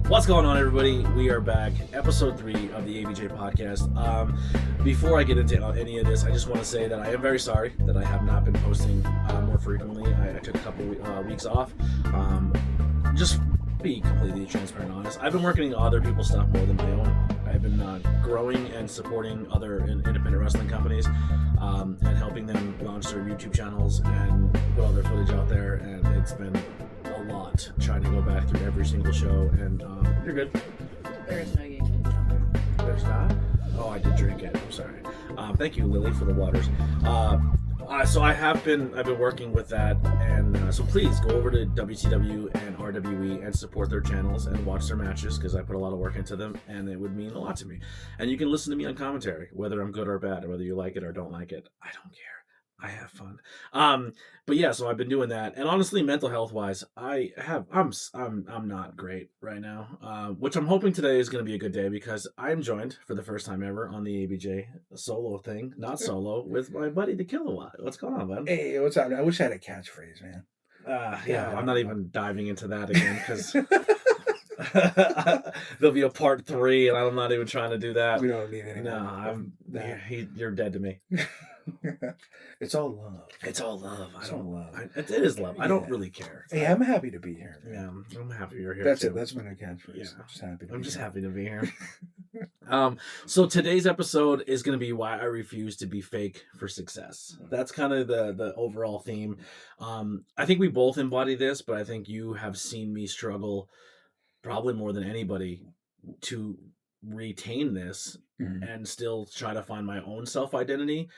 What's going on, everybody? We are back, episode 3 of the ABJ podcast. Before I get into any of this, I just want to say that I am very sorry that I have not been posting more frequently. I took a couple weeks off. Just be completely transparent and honest. I've been working on other people's stuff more than my own. I've been growing and supporting other independent wrestling companies and helping them launch their YouTube channels and put all their footage out there, and it's been a lot trying to go back through every single show, and you're good. There is no YouTube. There's not? Oh, I did drink it. I'm sorry. Thank you, Lily, for the waters. So I've been working with that, and so please go over to WCW and RWE and support their channels and watch their matches, because I put a lot of work into them, and it would mean a lot to me. And you can listen to me on commentary, whether I'm good or bad, or whether you like it or don't like it. I don't care. I have fun. But yeah, so I've been doing that, and honestly, mental health wise, I'm not great right now. Which I'm hoping today is going to be a good day, because I'm joined for the first time ever on the ABJ solo thing, not solo, with my buddy the Kilowatt. What's going on, bud? Hey, what's up? I wish I had a catchphrase, man. Yeah, I'm not even diving into that again, because there'll be a part 3, and I'm not even trying to do that. We don't need any. No, you're dead to me. It's all love. It's all love. It's all love. It is love. Yeah. I don't really care. Hey, I'm happy to be here. Yeah, I'm happy you're here. That's too. it. That's my catchphrase. Yeah. I'm just happy to be here. happy to be here. So today's episode is going to be why I refuse to be fake for success. That's kind of the overall theme. I think we both embody this, but I think you have seen me struggle probably more than anybody to retain this and still try to find my own self-identity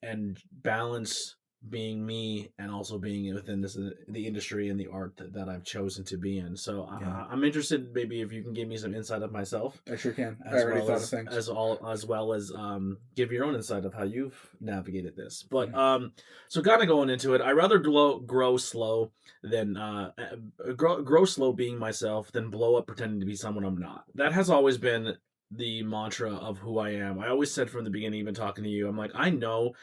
and balance being me and also being within the industry and the art that I've chosen to be in. So I'm interested, maybe if you can give me some insight of myself. I sure can. I already thought of things. As well as give your own insight of how you've navigated this. But so kind of going into it, I rather grow slow than grow slow being myself than blow up pretending to be someone I'm not. That has always been the mantra of who I am. I always said from the beginning, even talking to you, I'm like, I know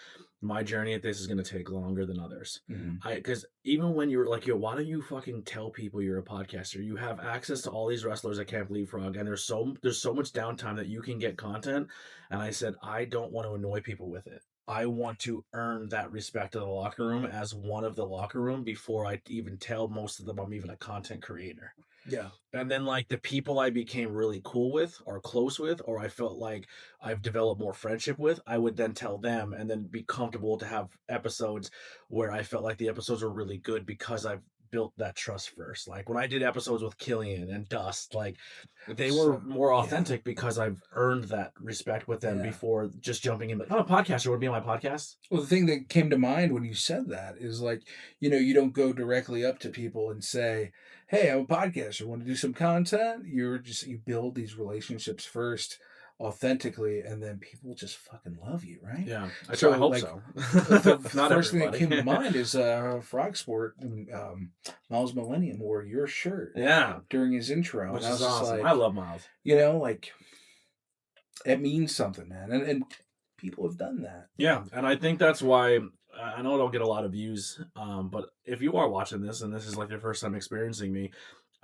my journey at this is going to take longer than others. Because even when you're like, yo, why don't you fucking tell people you're a podcaster? You have access to all these wrestlers at Camp Leapfrog, and there's so much downtime that you can get content. And I said, I don't want to annoy people with it. I want to earn that respect of the locker room as one of the locker room before I even tell most of them I'm even a content creator. Yeah. And then like the people I became really cool with or close with, or I felt like I've developed more friendship with, I would then tell them and then be comfortable to have episodes where I felt like the episodes were really good because I've built that trust first. Like when I did episodes with Killian and Dust, like they were more authentic because I've earned that respect with them before just jumping in. Like, oh, a podcaster would be on my podcast. Well, the thing that came to mind when you said that is like, you don't go directly up to people and say, hey, I'm a podcaster, want to do some content? You build these relationships first authentically, and then people just fucking love you, right? Yeah, I hope like, so. The Not first thing that everybody. came to mind is Frog Sport. Miles Millennium wore your shirt during his intro. Which and I is was just awesome. like, I love Miles. Like it means something, man. And people have done that. Yeah, and I think that's why I know I don't get a lot of views, but if you are watching this and this is like your first time experiencing me,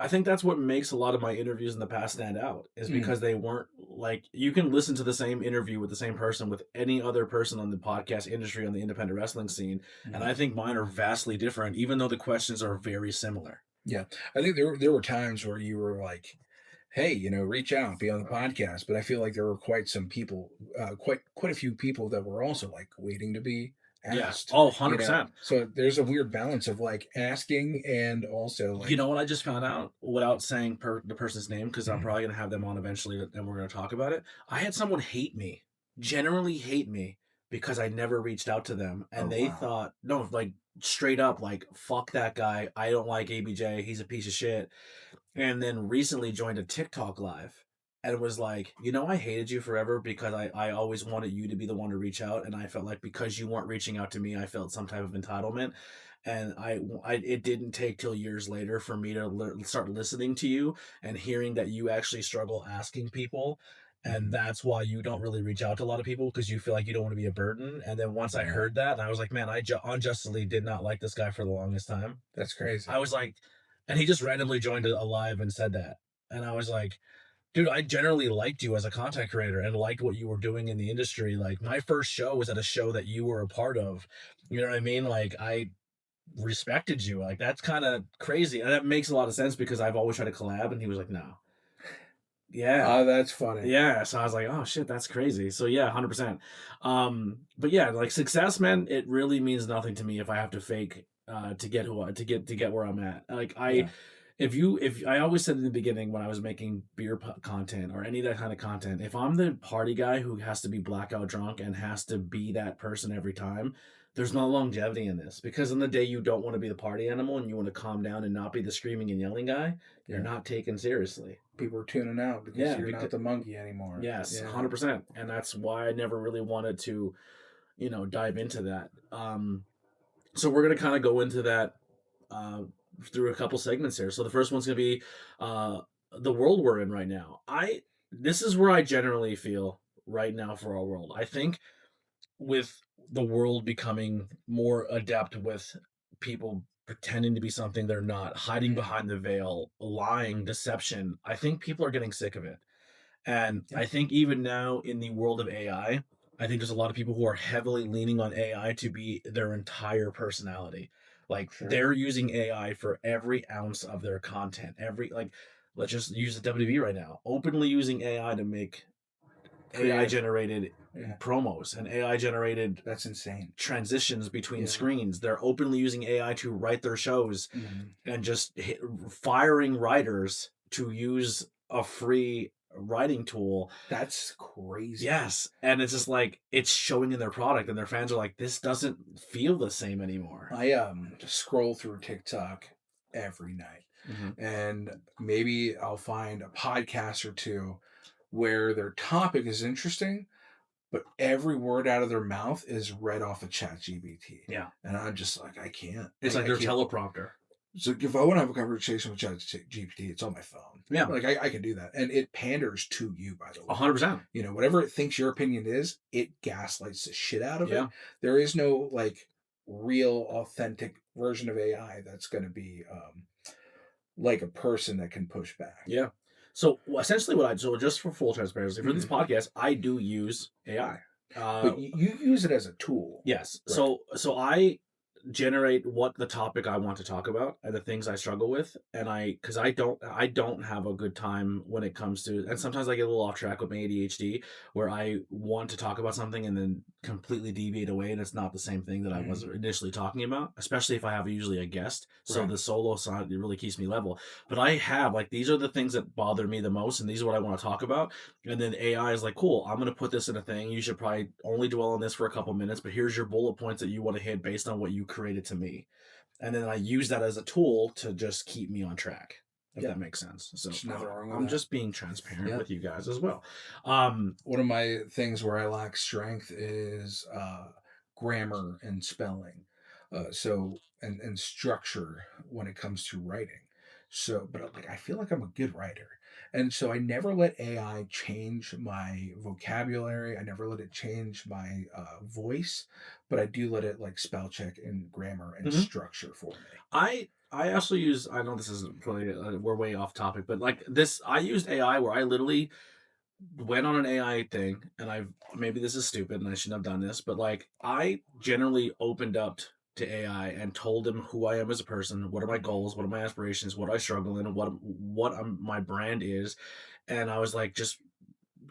I think that's what makes a lot of my interviews in the past stand out, is because they weren't like, you can listen to the same interview with the same person with any other person on the podcast industry, on the independent wrestling scene. And I think mine are vastly different, even though the questions are very similar. Yeah. I think there were times where you were like, hey, reach out, be on the podcast. But I feel like there were quite some people, quite a few people that were also like waiting to be asked. Yeah. Oh, 100%. So there's a weird balance of like asking and also like... You know what I just found out without saying the person's name, because I'm probably going to have them on eventually and we're going to talk about it. I had someone generally hate me because I never reached out to them, and they thought, no, like straight up, like, fuck that guy. I don't like ABJ. He's a piece of shit. And then recently joined a TikTok live. And it was like, I hated you forever because I always wanted you to be the one to reach out. And I felt like because you weren't reaching out to me, I felt some type of entitlement. And it didn't take till years later for me to start listening to you and hearing that you actually struggle asking people. And that's why you don't really reach out to a lot of people, because you feel like you don't want to be a burden. And then once I heard that, and I was like, man, I unjustly did not like this guy for the longest time. That's crazy. I was like, and he just randomly joined a live and said that. And I was like, dude, I generally liked you as a content creator and liked what you were doing in the industry. Like my first show was at a show that you were a part of. You know what I mean? Like I respected you. Like that's kind of crazy. And that makes a lot of sense because I've always tried to collab and he was like, no. Yeah. That's funny. Yeah, so I was like, "Oh shit, that's crazy." So yeah, 100%. But yeah, like success, man, it really means nothing to me if I have to fake to get to get where I'm at. Like Yeah. if I always said in the beginning when I was making content or any of that kind of content, if I'm the party guy who has to be blackout drunk and has to be that person every time, there's no longevity in this because in the day you don't want to be the party animal and you want to calm down and not be the screaming and yelling guy, you're Yeah. not taken seriously. People are tuning out because Yeah, you're because not the monkey anymore. yes, Yeah. 100%. And that's why I never really wanted to, dive into that. So we're going to kind of go into that uh, through a couple segments here. So the first one's going to be uh, the world we're in right now. This is where I generally feel right now for our world. I think with the world becoming more adept with people pretending to be something they're not, hiding behind the veil, lying, deception, I think people are getting sick of it. And Yeah. I think even now in the world of I think there's a lot of people who are heavily leaning on AI to be their entire personality. Like Sure. they're using AI for every ounce of their content. Let's just use the WB right now, openly using AI to make AI Creative. generated Yeah. promos and AI generated That's insane. transitions between Yeah. screens. They're openly using AI to write their shows Mhm. and just firing writers to use a free writing tool. That's crazy. Yes. And it's just like it's showing in their product and their fans are like, this doesn't feel the same anymore. I just scroll through TikTok every night, and maybe I'll find a podcast or two where their topic is interesting, but every word out of their mouth is read off of ChatGPT. Yeah. And I'm just like, I can't. It's like I their can't. teleprompter. So if I want to have a conversation with ChatGPT, it's on my phone. Yeah. Like I can do that. And it panders to you, by the way. 100%. You know, whatever it thinks your opinion is, it gaslights the shit out of Yeah. it. There is no like real authentic version of AI that's going to be like a person that can push back. Yeah. So essentially so just for full transparency, for this podcast, I do use AI. But you use it as a tool. Yes. Right. So I generate what the topic I want to talk about and the things I struggle with, and because I don't have a good time when it comes to, and sometimes I get a little off track with my ADHD where I want to talk about something and then completely deviate away, and it's not the same thing that I was initially talking about, especially if I have usually a guest. So the solo side, it really keeps me level. But I have like these are the things that bother me the most, and these are what I want to talk about. And then AI is like, cool, I'm going to put this in a thing. You should probably only dwell on this for a couple minutes, but here's your bullet points that you want to hit based on what you created to me. And then I use that as a tool to just keep me on track, if that makes sense. So I'm just being transparent with you guys as well. One of my things where I lack strength is grammar and spelling. And structure when it comes to writing. So, but like I feel like I'm a good writer. And so I never let AI change my vocabulary. I never let it change my voice, but I do let it like spell check and grammar and structure for me. I also use, I know this is probably, we're way off topic, but like this, I used AI where I literally went on an AI thing and maybe this is stupid and I shouldn't have done this, but like I generally opened up to AI and told him who I am as a person, what are my goals, what are my aspirations, what I struggle in, what my brand is. And I was like, just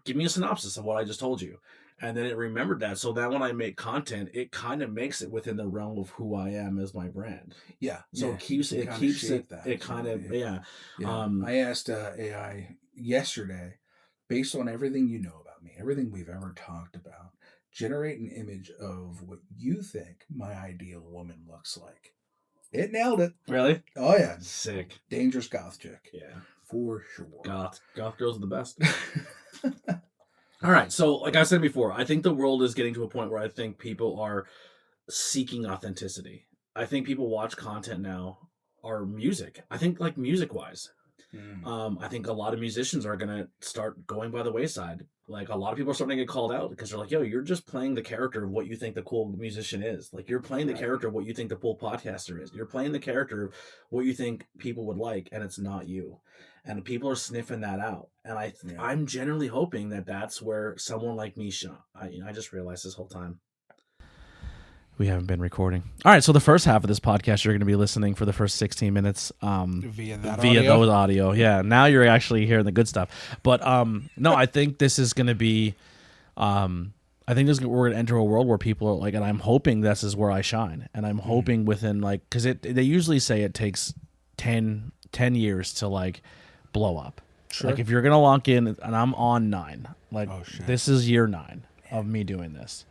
give me a synopsis of what I just told you. And then it remembered that. So now when I make content, it kind of makes it within the realm of who I am as my brand. Yeah. So it keeps it kind of, yeah. I asked AI yesterday, based on everything you know about me, everything we've ever talked about, generate an image of what you think my ideal woman looks like. It nailed it. Really? Oh yeah. Sick. Dangerous goth chick. Yeah. For sure. Goth girls are the best. All right. So like I said before, I think the world is getting to a point where I think people are seeking authenticity. I think people watch content now or music. I think like music wise, I think a lot of musicians are going to start going by the wayside. Like a lot of people are starting to get called out because they're like, yo, you're just playing the character of what you think the cool musician is. Like you're playing the Right. character of what you think the cool podcaster is. You're playing the character of what you think people would like, and it's not you. And people are sniffing that out. And Yeah. I'm generally hoping that that's where someone like me shine. I just realized this whole time. We haven't been recording. All right, so the first half of this podcast, you're going to be listening for the first 16 minutes Via those audio. Yeah, now you're actually hearing the good stuff. But no, I think this is going to be. I think we're going to enter a world where people are like, and I'm hoping this is where I shine, and I'm hoping within like because they usually say it takes 10 years to like blow up. Sure. Like if you're going to lock in, and I'm on 9, like this is year 9 of me doing this.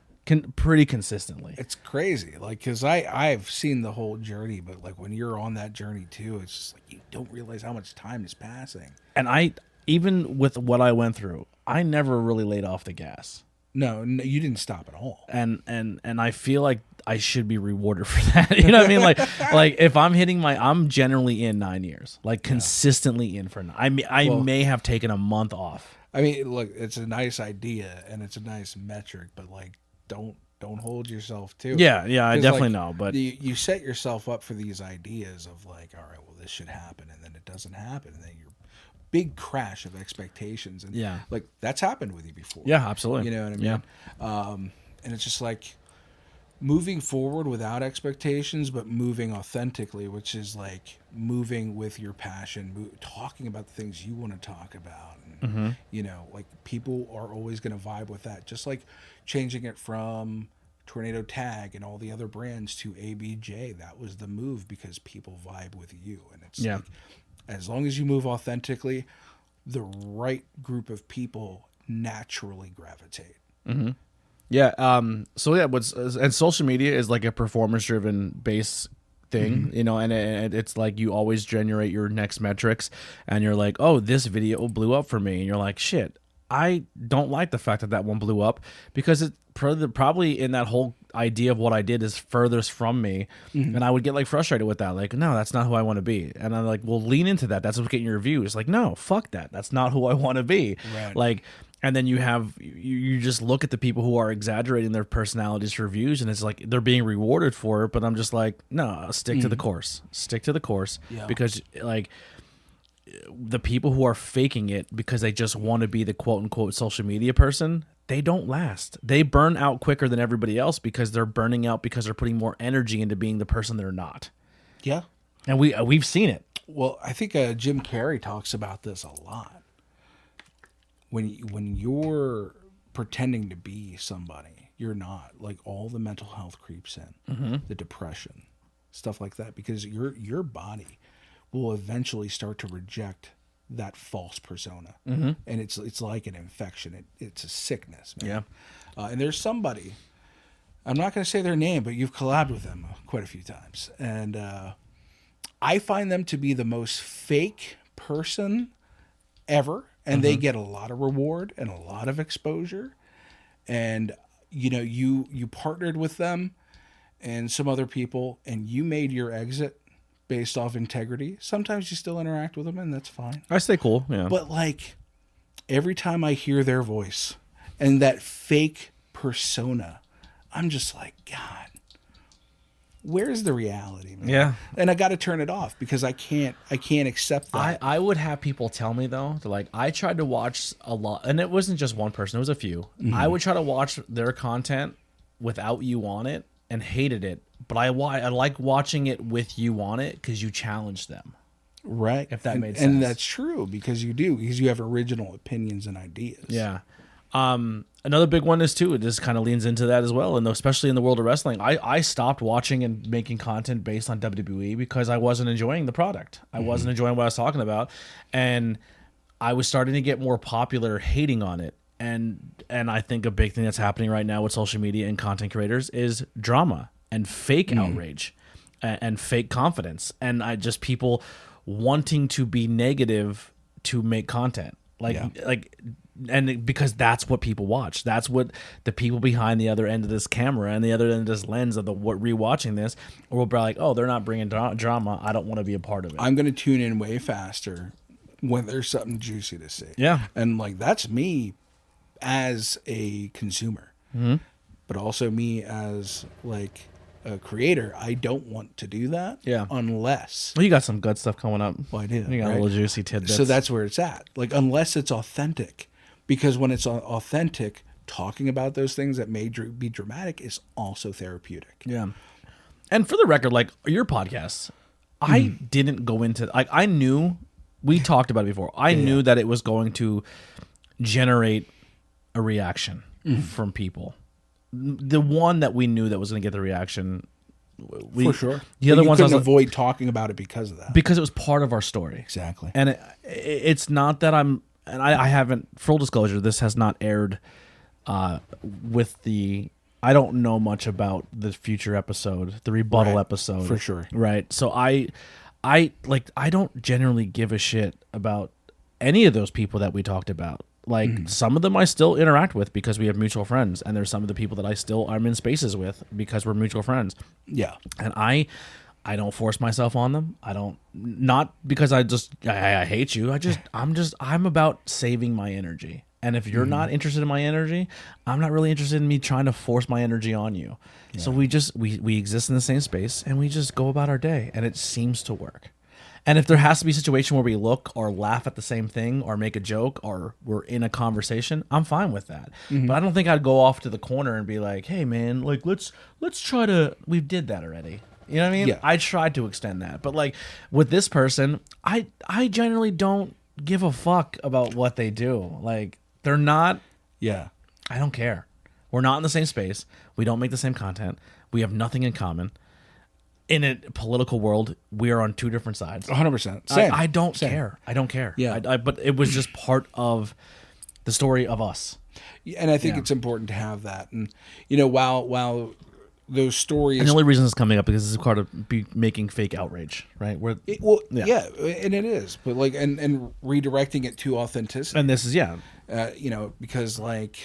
Pretty consistently. It's crazy, like because I've seen the whole journey, but like when you're on that journey too, it's just like you don't realize how much time is passing. And even with what I went through, I never really laid off the gas. No, you didn't stop at all. And I feel like I should be rewarded for that. You know what I mean? Like if I'm hitting I'm generally in 9 years, like consistently in for 9. I may have taken a month off. I mean, look, it's a nice idea and it's a nice metric, but like. Don't hold yourself to it. Yeah, I definitely like, know. But you set yourself up for these ideas of like, all right, well, this should happen, and then it doesn't happen, and then you're big crash of expectations, and like that's happened with you before. Yeah, absolutely. You know what I mean? Yeah. And it's just like moving forward without expectations, but moving authentically, which is like moving with your passion, talking about the things you want to talk about. And, you know, like people are always going to vibe with that. Just like changing it from Tornado Tag and all the other brands to ABJ. That was the move because people vibe with you. And it's like, as long as you move authentically, the right group of people naturally gravitate. Mm-hmm. Yeah. So yeah, and social media is like a performance-driven base thing, you know, and it's like you always generate your next metrics, and you're like, oh, this video blew up for me, and you're like, shit, I don't like the fact that one blew up because it probably in that whole idea of what I did is furthest from me, and I would get like frustrated with that, like, no, that's not who I want to be, and I'm like, well, lean into that. That's what's getting your views. Like, no, fuck that. That's not who I want to be. Right. Like. And then you just look at the people who are exaggerating their personalities for views, and it's like they're being rewarded for it. But I'm just like, no, stick to the course. Stick to the course, because like the people who are faking it because they just want to be the quote unquote social media person, they don't last. They burn out quicker than everybody else because they're burning out because they're putting more energy into being the person they're not. Yeah, and we've seen it. Well, I think Jim Carrey talks about this a lot. When you're pretending to be somebody, you're not. Like all the mental health creeps in, the depression, stuff like that, because your body will eventually start to reject that false persona, and it's like an infection. It's a sickness, man. Yeah. And there's somebody, I'm not going to say their name, but you've collabed with them quite a few times, and I find them to be the most fake person ever. And they get a lot of reward and a lot of exposure. And, you know, you partnered with them and some other people, and you made your exit based off integrity. Sometimes you still interact with them, and that's fine. I stay cool, yeah. But, like, every time I hear their voice and that fake persona, I'm just like, God, where's the reality, man? Yeah. And I got to turn it off because I can't accept that. I would have people tell me though, like I tried to watch a lot, and it wasn't just one person, it was a few. I would try to watch their content without you on it and hated it, but I like watching it with you on it because you challenge them. Right. If that made sense. And that's true because you have original opinions and ideas. Yeah. Another big one is too, it just kind of leans into that as well. And especially in the world of wrestling, I stopped watching and making content based on WWE because I wasn't enjoying the product. I wasn't enjoying what I was talking about. And I was starting to get more popular hating on it. And I think a big thing that's happening right now with social media and content creators is drama and fake outrage and fake confidence. And people wanting to be negative to make content. And because that's what people watch. That's what the people behind the other end of this camera and the other end of this lens of rewatching this will be like, oh, they're not bringing drama. I don't want to be a part of it. I'm going to tune in way faster when there's something juicy to see. Yeah. And like that's me as a consumer, but also me as like a creator. I don't want to do that. Yeah. Unless Well, you got some good stuff coming up. well, I do. You got right? little juicy tidbits. So that's where it's at. Like unless it's authentic, because when it's authentic, talking about those things that may be dramatic is also therapeutic. Yeah. And for the record, like your podcast, I didn't go into like I knew we talked about it before. I knew that it was going to generate a reaction from people. The one that we knew that was going to get the reaction, For sure. The other you ones I was couldn't like, avoid talking about it because of that. because it was part of our story. Exactly. And it's not that I haven't, full disclosure, this has not aired with the, I don't know much about the future episode, the rebuttal Right. episode. For sure. Right. So I don't generally give a shit about any of those people that we talked about. Like some of them I still interact with because we have mutual friends, and there's some of the people that I still I'm in spaces with because we're mutual friends. Yeah. And I don't force myself on them. I don't, not because I hate you. I'm about saving my energy. And if you're not interested in my energy, I'm not really interested in me trying to force my energy on you. Yeah. So we exist in the same space and we just go about our day, and it seems to work. And if there has to be a situation where we look or laugh at the same thing or make a joke or we're in a conversation, I'm fine with that. But I don't think I'd go off to the corner and be like, hey man, like let's try to, we did that already. You know what I mean? Yeah. I tried to extend that. But like with this person, I generally don't give a fuck about what they do. Like they're not, Yeah. I don't care. We're not in the same space. We don't make the same content. We have nothing in common. In a political world, we are on two different sides. 100%. Same. I don't Same. care. I don't care. Yeah. But it was just part of the story of us. And I think it's important to have that. And, you know, while those stories... And the only reason it's coming up because this is part of making fake outrage, right? yeah, and it is. But, like, and redirecting it to authenticity. And this is, you know, because, like...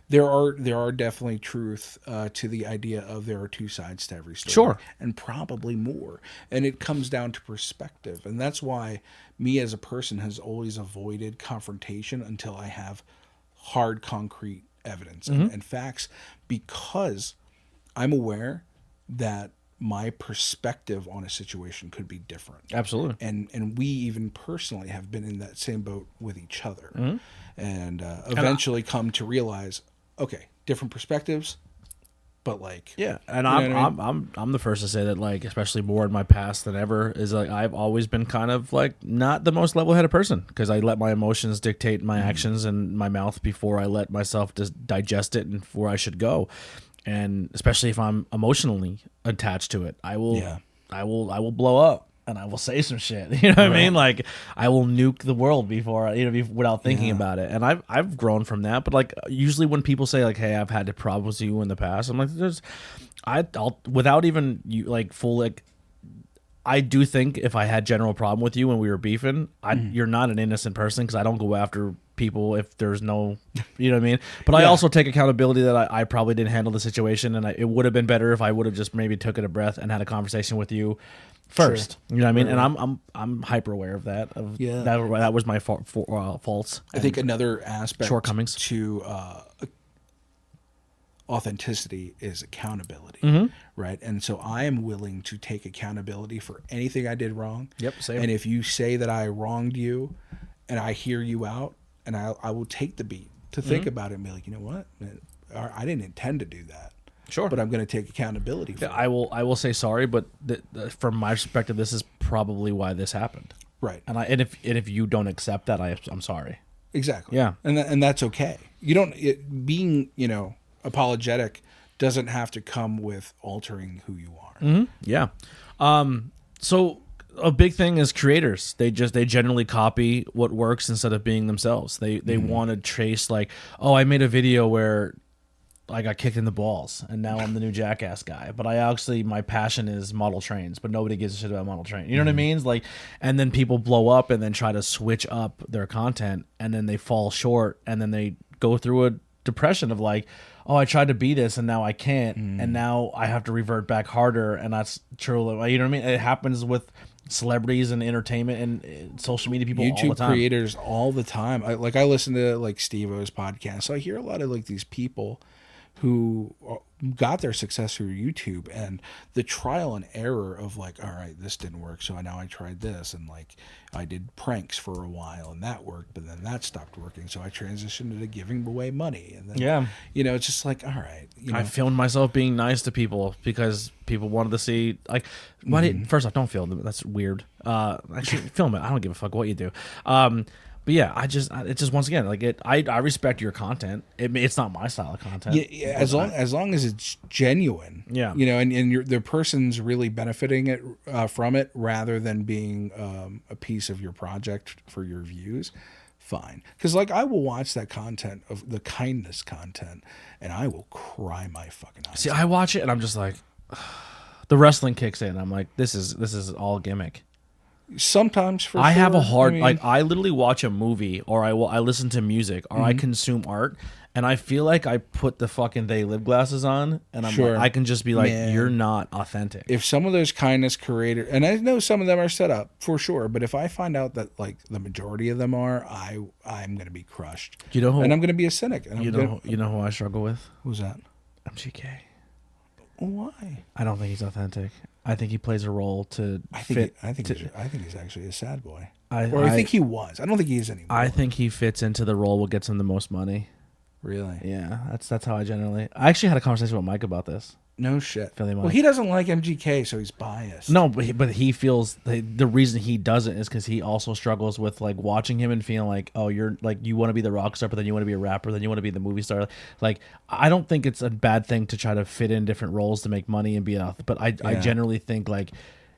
There are definitely truth to the idea of there are two sides to every story. Sure. And probably more. And it comes down to perspective. And that's why me as a person has always avoided confrontation until I have hard, concrete evidence and facts, because I'm aware that my perspective on a situation could be different. Absolutely. And we even personally have been in that same boat with each other. And eventually come to realize, okay, different perspectives, but like and you know what I mean? I'm the first to say that, like, especially more in my past than ever, is like I've always been kind of like not the most level-headed person because I let my emotions dictate my actions and my mouth before I let myself just digest it and before I should go. And especially if I'm emotionally attached to it, I will blow up. And I will say some shit, you know what I mean? Like I will nuke the world before, without thinking about it. And I've grown from that. But like usually when people say like, "Hey, I've had problems with you in the past," I'm like, I'll without even you like full like. I do think if I had general problem with you when we were beefing, you're not an innocent person because I don't go after people if there's no, you know what I mean? But I also take accountability that I probably didn't handle the situation, and it would have been better if I would have just maybe took it a breath and had a conversation with you first. Sure. You know what I mean? And I'm hyper aware of that. That was my faults. I think another aspect shortcomings to authenticity is accountability, right? And so I am willing to take accountability for anything I did wrong. Yep, same. And if you say that I wronged you and I hear you out, and I will take the beat to think about it and be like, you know what? I didn't intend to do that. Sure. But I'm going to take accountability for it. I will say sorry, but from my perspective, this is probably why this happened. Right. And if you don't accept that, I'm sorry. Exactly. Yeah. And that's okay. You don't being, apologetic doesn't have to come with altering who you are. Yeah. So a big thing is creators. They generally copy what works instead of being themselves. They want to trace like, oh, I made a video where I got kicked in the balls and now I'm the new jackass guy. But my passion is model trains, but nobody gives a shit about model train. You know what I mean? It's like, and then people blow up and then try to switch up their content and then they fall short and then they go through a depression of like, oh, I tried to be this and now I can't. And now I have to revert back harder. And that's true. You know what I mean? It happens with celebrities and entertainment and social media people all the YouTube time. creators all the time. I listen to like Steve-O's podcast. So I hear a lot of like these people who got their success through YouTube, and the trial and error of like, all right, this didn't work, so now I tried this, and like I did pranks for a while and that worked, but then that stopped working, so I transitioned into giving away money, and then Yeah. it's just like, all right, I filmed myself being nice to people because people wanted to see, like, why did first off, don't film them. That's weird. Actually, film it. I don't give a fuck what you do. But yeah, it's just once again, like I respect your content. It's not my style of content. yeah, as long as it's genuine, Yeah. and the person's really benefiting it from it rather than being a piece of your project for your views, fine. Because like I will watch that content of the kindness content, and I will cry my fucking eyes. See, I watch it and I'm just like, the wrestling kicks in. I'm like, this is all gimmick. Sometimes for I have a sure. hard I mean, like I literally watch a movie or I listen to music or I consume art and I feel like I put the fucking They Live glasses on and I'm Sure. like, I can just be like, Man. you're not authentic. if some of those kindness creators, and I know some of them are set up for sure, but if I find out that like the majority of them are, I'm gonna be crushed, You know who and I'm gonna be a cynic. And you know who I struggle with? who's that? MGK. Why? I don't think he's authentic. I think he plays a role to I fit. think he's actually a sad boy. I think he was. I don't think he is anymore. I think he fits into the role what gets him the most money. Really? Yeah, that's how I generally. I actually had a conversation with Mike about this. No shit. Philly Well, Mike. he doesn't like MGK, so he's biased. No, but he feels the reason he doesn't is because he also struggles with like watching him and feeling like, oh, you're like you want to be the rock star, but then you want to be a rapper, then you want to be the movie star. Like I don't think it's a bad thing to try to fit in different roles to make money and be an. But I generally think like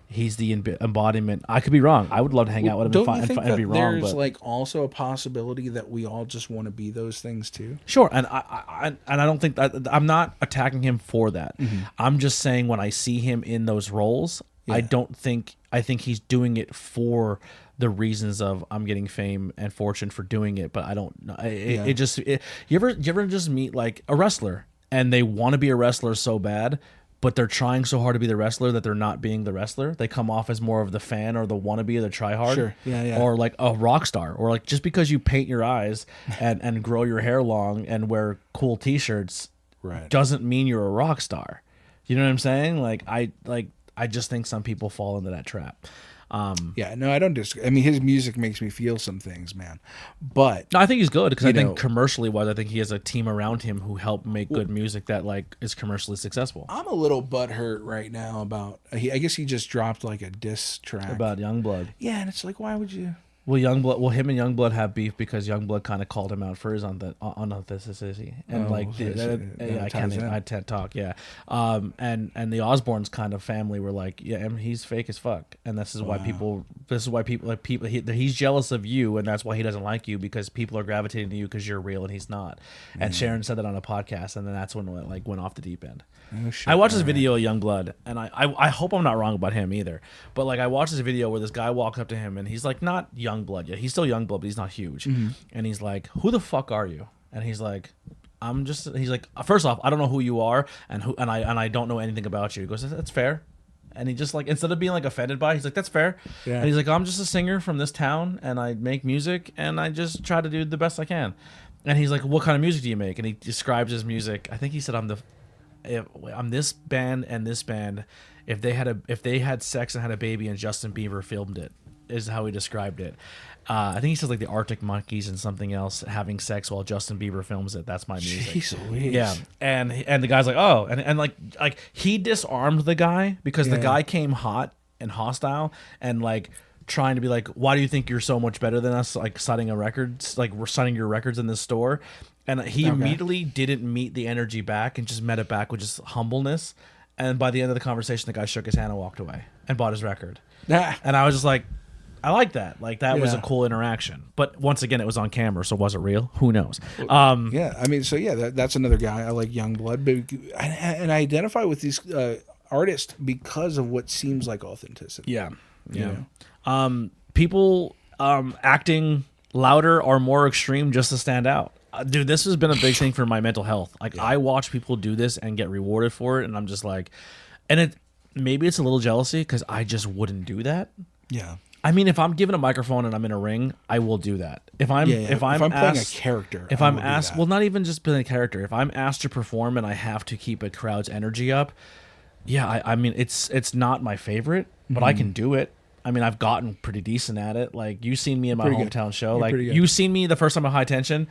he's the embodiment. I could be wrong. I would love to hang out with him Don't and, you think and that be wrong. there's But like also a possibility that we all just want to be those things too? sure, and I don't think that I'm not attacking him for that. Mm-hmm. I'm just saying when I see him in those roles, I think he's doing it for the reasons of I'm getting fame and fortune for doing it, but I don't know. You ever just meet like a wrestler and they want to be a wrestler so bad, but they're trying so hard to be the wrestler that they're not being the wrestler. They come off as more of the fan or the wannabe or the tryhard. Sure. Yeah. Or like a rock star. Or like just because you paint your eyes and grow your hair long and wear cool t-shirts Right. doesn't mean you're a rock star. You know what I'm saying? I just think some people fall into that trap. Yeah, no, I don't disagree. I mean, his music makes me feel some things, man. But No, I think he's good because I know- think commercially wise, I think he has a team around him who help make good music that like is commercially successful. I'm a little butthurt right now about. I guess he just dropped like a diss track. About Youngblood. Yeah, and it's like, why would you? Well, him and Youngblood have beef because Youngblood kind of called him out for his unauthenticity, and Oh, like, so I ties in. can't talk, yeah. And the Osbournes kind of family were like, yeah, he's fake as fuck, and this is why people he's jealous of you, and that's why he doesn't like you because people are gravitating to you because you're real and he's not. And Sharon said that on a podcast, and then that's when it like went off the deep end. Oh, shit. I watched this video of Youngblood, and I hope I'm not wrong about him either. But like I watched this video where this guy walks up to him, and he's like not Youngblood yet. He's still Youngblood, but he's not huge. And he's like, "Who the fuck are you?" And he's like, He's like, first off, I don't know who you are, and I don't know anything about you. He goes, "That's fair." And he just like instead of being like offended by it, he's like, "That's fair." Yeah. And he's like, "I'm just a singer from this town, and I make music, and I just try to do the best I can." And he's like, "What kind of music do you make?" And he describes his music. I think he said, I'm this band and this band. If they had sex and had a baby and Justin Bieber filmed it, is how he described it. I think he says like the Arctic Monkeys and something else having sex while Justin Bieber films it. That's my music. Jeez Louise. Yeah, and the guy's like, oh, and like he disarmed the guy because the guy came hot and hostile and like trying to be like, why do you think you're so much better than us? Like citing a records, like we're citing your records in this store. And he immediately didn't meet the energy back and just met it back with just humbleness. And by the end of the conversation, the guy shook his hand and walked away and bought his record. Ah. And I was just like, I like that. Like that was a Yeah. cool interaction. But once again, it was on camera, so was it real? Who knows? Yeah, I mean, so yeah, that's another guy. I like Youngblood, but and I identify with these artists because of what seems like authenticity. Yeah. You People acting louder or more extreme just to stand out. Dude, this has been a big thing for my mental health. Like I watch people do this and get rewarded for it, and I'm just like, and maybe it's a little jealousy because I just wouldn't do that. Yeah. I mean, if I'm given a microphone and I'm in a ring, I will do that. If I'm If I'm playing asked, a character, if I I'm will do asked, that. well, not even just playing a character. If I'm asked to perform and I have to keep a crowd's energy up, yeah, I mean, it's not my favorite, but I can do it. I mean, I've gotten pretty decent at it. Like, you seen me in my Pretty good. hometown show. You're Like, pretty good. you seen me the first time at High Tension,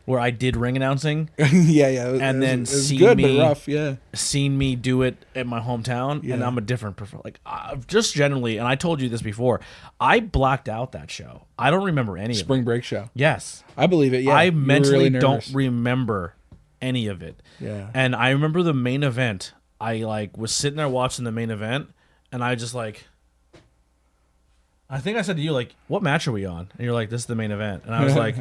where I did ring announcing, yeah. and then it was see good, me but rough. Yeah. seen me do it at my hometown, and Yeah. I'm a different like just generally. And I told you this before. I blacked out that show. I don't remember any of it. Spring break show. Yes, I believe it. Yeah. I You were mentally really don't nervous. remember any of it. Yeah. And I remember the main event. I like was sitting there watching the main event, and I just like. I think I said to you, like, what match are we on? And you're like, this is the main event. And I was like,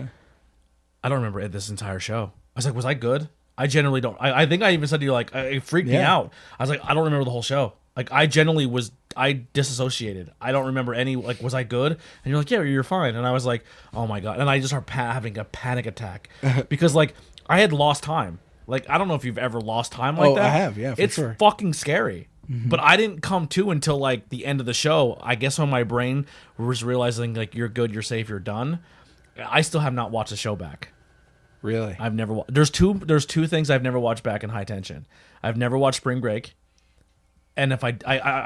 I don't remember this entire show. I was like, was I good? I generally don't. I think I even said to you, like, it freaked me Yeah. out. I was like, I don't remember the whole show. Like, I generally I disassociated. I don't remember any, like, was I good? And you're like, yeah, you're fine. And I was like, oh my God. And I just started having a panic attack because, like, I had lost time. Like, I don't know if you've ever lost time like Oh, that. I have, yeah, for it's sure. fucking scary. But I didn't come to until like the end of the show. I guess when my brain was realizing like you're good, you're safe, you're done. I still have not watched the show back. Really? I've never. There's two things I've never watched back in High Tension. I've never watched Spring Break, and if I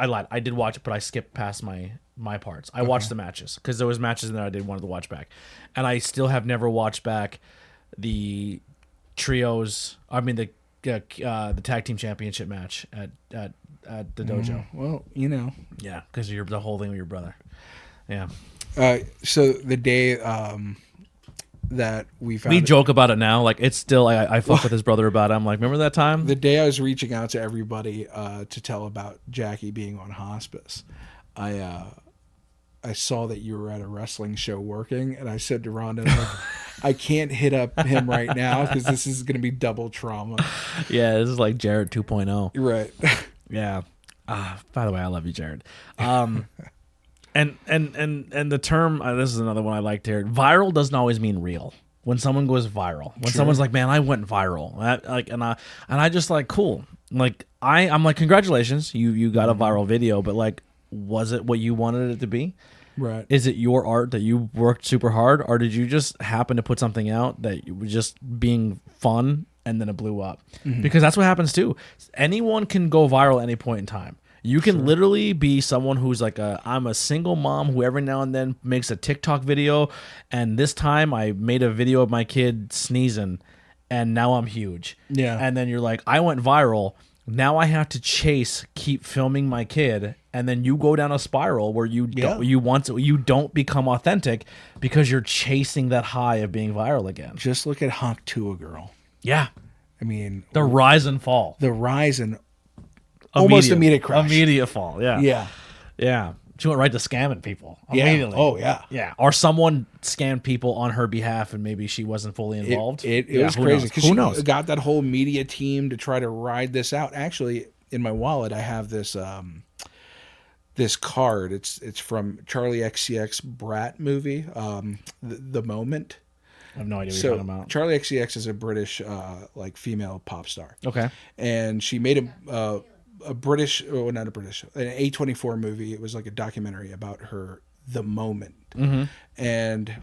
lied, I did watch it, but I skipped past my parts. I watched the matches because there was matches in there I did want to watch back, and I still have never watched back the trios. I mean the tag team championship match at the dojo. Well, you know. Yeah, because you're the whole thing with your brother. Yeah, So the day that we found we joke about it now. Like it's still. I fuck with his brother about it. I'm like, remember that time? the day I was reaching out to everybody to tell about Jackie being on hospice, I saw that you were at a wrestling show working, and I said to Rhonda, like, I can't hit up him right now because this is going to be double trauma. Yeah, this is like Jared 2.0. You're right. Yeah. By the way, I love you, Jared. And the term this is another one I liked here. Viral doesn't always mean real. When someone goes viral, when someone's like, "Man, I went viral," and I just like, cool. Like I'm like, congratulations, you got a viral video, but like, was it what you wanted it to be? Right. Is it your art that you worked super hard, or did you just happen to put something out that was just being fun and then it blew up? Because that's what happens too. Anyone can go viral at any point in time. You can literally be someone who's like I'm a single mom who every now and then makes a TikTok video, and this time I made a video of my kid sneezing, and now I'm huge. Yeah. And then you're like, I went viral. Now I have to keep filming my kid, and then you go down a spiral where you don't become authentic because you're chasing that high of being viral again. Just look at Hawk Tuah Girl. Yeah, I mean, the rise and fall, the rise and almost immediate crash. immediate fall. Yeah, Yeah. yeah. She went right to scamming people Yeah. immediately. Oh, yeah. yeah. Or someone scammed people on her behalf, and maybe she wasn't fully involved. It Yeah, was who crazy knows? because Who she knows? got that whole media team to try to ride this out. Actually, in my wallet, I have this this card. It's from Charlie XCX Brat movie, the Moment. I have no idea what So you're talking about. Charlie XCX is a British like female pop star. Okay. And she made a British, oh, not a British, an A24 movie. It was like a documentary about her, The Moment. And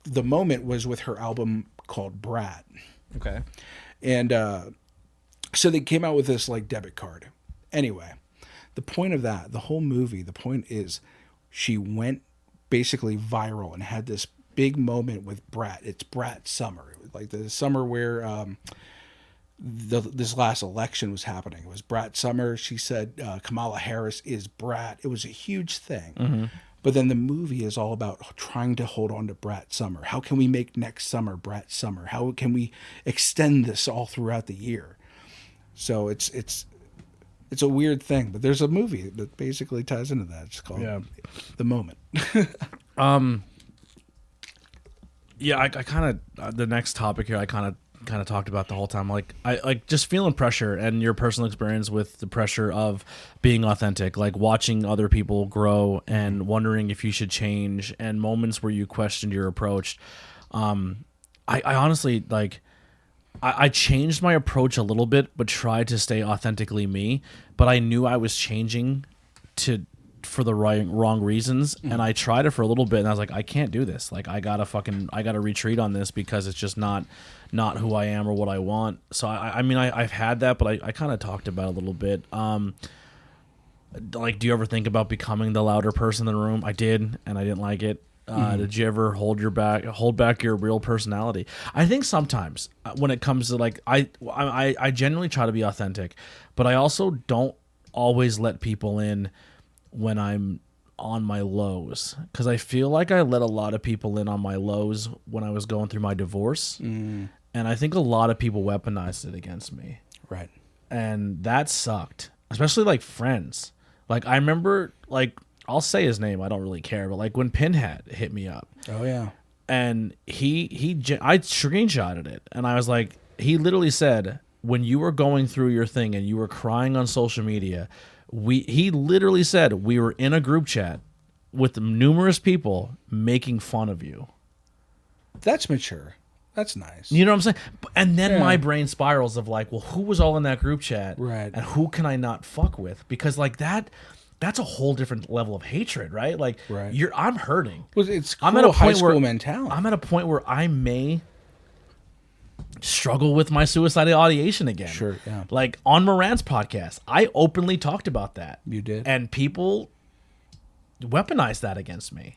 The Moment was with her album called Brat. Okay. And so they came out with this like debit card. Anyway, the point of that, the whole movie, the point is she went basically viral and had this big moment with Brat. It's Brat summer. It was like the summer where this last election was happening. It was Brat summer. She said Kamala Harris is Brat. It was a huge thing. But then the movie is all about trying to hold on to Brat summer. How can we make next summer Brat summer? How can we extend this all throughout the year? So it's a weird thing, but there's a movie that basically ties into that. It's called The Moment. Yeah, I kind of the next topic here. I kind of talked about the whole time. Like I like just feeling pressure and your personal experience with the pressure of being authentic. Like watching other people grow and wondering if you should change, and moments where you questioned your approach. I honestly like. I changed my approach a little bit, but tried to stay authentically me. But I knew I was changing to for the wrong reasons, and I tried it for a little bit, and I was like, I can't do this. Like, I gotta retreat on this because it's just not who I am or what I want. So I mean, I've had that, but I kind of talked about it a little bit. Like, do you ever think about becoming the louder person in the room? I did, and I didn't like it. Did you ever hold back your real personality? I think sometimes when it comes to like, I genuinely try to be authentic, but I also don't always let people in when I'm on my lows, because I feel like I let a lot of people in on my lows when I was going through my divorce, and I think a lot of people weaponized it against me. Right. And that sucked, especially like friends. Like, I remember, like, I'll say his name, I don't really care, but like when Pinhead hit me up, Oh yeah. and I screenshotted it, and I was like, he literally said, when you were going through your thing and you were crying on social media, he literally said we were in a group chat with numerous people making fun of you. That's mature. That's nice. You know what I'm saying? And then Yeah. my brain spirals of like, well, who was all in that group chat? Right. And who can I not fuck with? Because like that's a whole different level of hatred, right? Like, Right. I'm hurting. Well, it's cool I'm at a high point school where mentality. I'm at a point where I may struggle with my suicidal ideation again. Sure, yeah. Like on Moran's podcast, I openly talked about that. You did? And people weaponized that against me.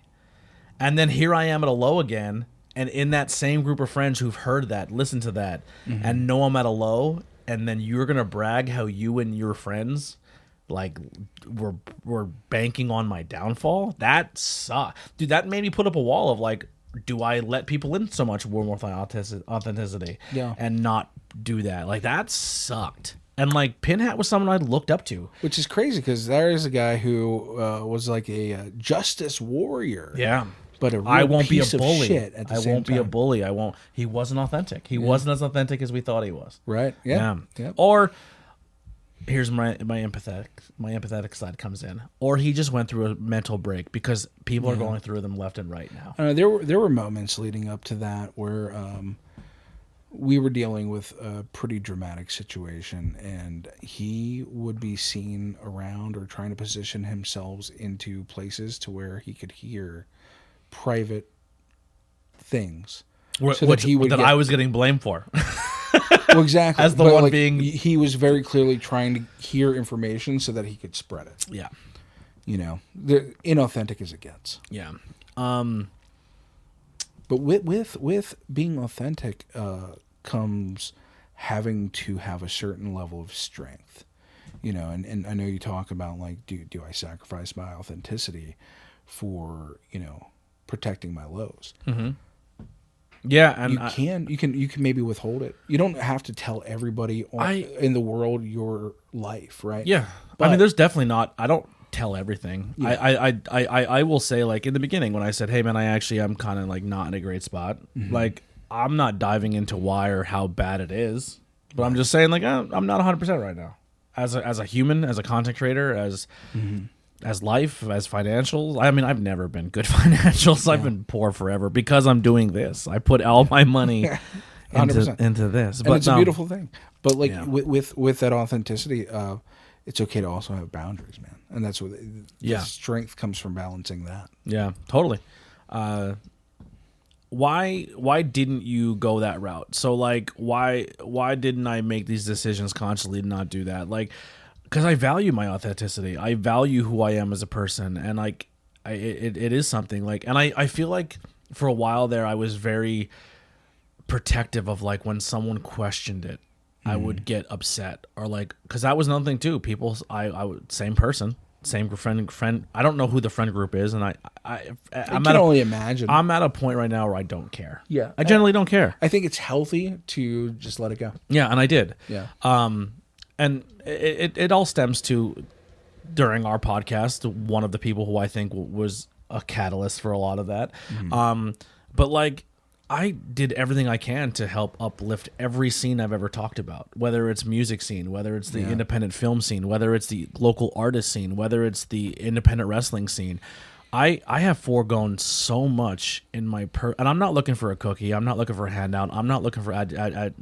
And then here I am at a low again, and in that same group of friends who've heard that, listen to that, and know I'm at a low, and then you're gonna brag how you and your friends like were banking on my downfall. That sucked. Dude, that made me put up a wall of like, do I let people in so much more with my authenticity Yeah. and not do that? Like, that sucked. And like Pinhat was someone I looked up to. Which is crazy because there is a guy who was like a justice warrior. Yeah. But a real I won't be a piece of bully. shit at the I same won't be a time. bully. I won't. He wasn't authentic. He wasn't as authentic as we thought he was. Right? Yeah. Yeah. Or here's my empathetic side comes in. Or he just went through a mental break because people are going through them left and right now. There were moments leading up to that where we were dealing with a pretty dramatic situation, and he would be seen around or trying to position himself into places to where he could hear private things. I was getting blamed for. Well, exactly. As the But, one like, being- he was very clearly trying to hear information so that he could spread it. Yeah. You know, they're inauthentic as it gets. Yeah. But with being authentic comes having to have a certain level of strength. You know, and I know you talk about like, do I sacrifice my authenticity for, you know, protecting my lows? Yeah, and You can maybe withhold it. You don't have to tell everybody in the world your life, right? yeah. But- I mean, there's definitely not. I don't tell everything. Yeah. I will say, like in the beginning when I said, hey man, I'm kind of like not in a great spot. Like, I'm not diving into why or how bad it is, but I'm just saying like I'm not 100% right now. As a human, as a content creator, as life, as financials. I mean, I've never been good financials. I've been poor forever because I'm doing this. I put all my money 100%. into this. And it's a beautiful thing. But like Yeah. with that authenticity, it's okay to also have boundaries, man. And that's what the strength comes from balancing that. Yeah, totally. Why didn't you go that route? So like, why didn't I make these decisions consciously to not do that? Like, because I value my authenticity. I value who I am as a person, and like, it is something like, and I feel like for a while there I was very protective of like when someone questioned it, I would get upset or like, because that was another thing too. People, I would same person. Same friend. I don't know who the friend group is, and I'm can only imagine. I'm at a point right now where I don't care. Yeah. I generally don't care. I think it's healthy to just let it go. Yeah, and I did. Yeah. And it all stems to during our podcast, one of the people who I think was a catalyst for a lot of that. But like, I did everything I can to help uplift every scene I've ever talked about, whether it's music scene, whether it's the independent film scene, whether it's the local artist scene, whether it's the independent wrestling scene. I have foregone so much in my and I'm not looking for a cookie. I'm not looking for a handout. I'm not looking for adulation.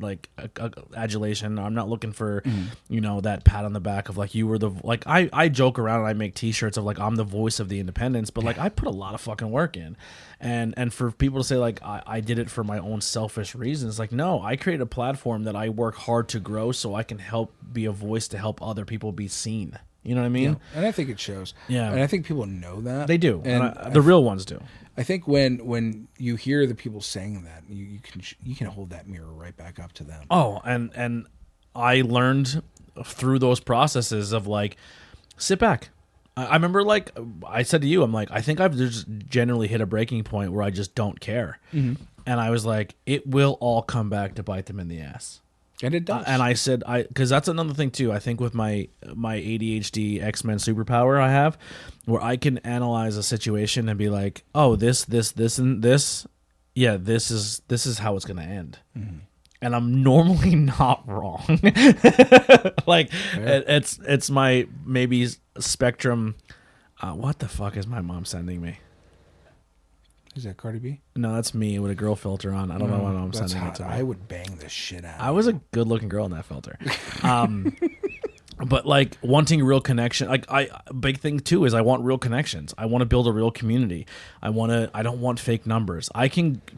I'm not looking for that pat on the back of like you were the like I joke around and I make T-shirts of like I'm the voice of the independents, but like I put a lot of fucking work in, and for people to say like I did it for my own selfish reasons, like no, I created a platform that I work hard to grow so I can help be a voice to help other people be seen. You know what I mean? Yeah. And I think it shows. Yeah. And I think people know that. They do. And the real ones do. I think when you hear the people saying that, you can hold that mirror right back up to them. Oh, and I learned through those processes of like, sit back. I remember like I said to you, I'm like, I think I've just generally hit a breaking point where I just don't care. And I was like, it will all come back to bite them in the ass. And it does. And I said, because that's another thing too. I think with my ADHD X-Men superpower I have, where I can analyze a situation and be like, oh, this, and this, yeah, this is how it's gonna end. And I'm normally not wrong. Like it's my maybe spectrum. What the fuck is my mom sending me? Is that Cardi B? No, that's me with a girl filter on. I don't know why I'm That's sending hot. it to me. I would bang the shit out. I was a good looking girl in that filter. But like wanting real connection, like big thing too is I want real connections. I want to build a real community. I don't want fake numbers.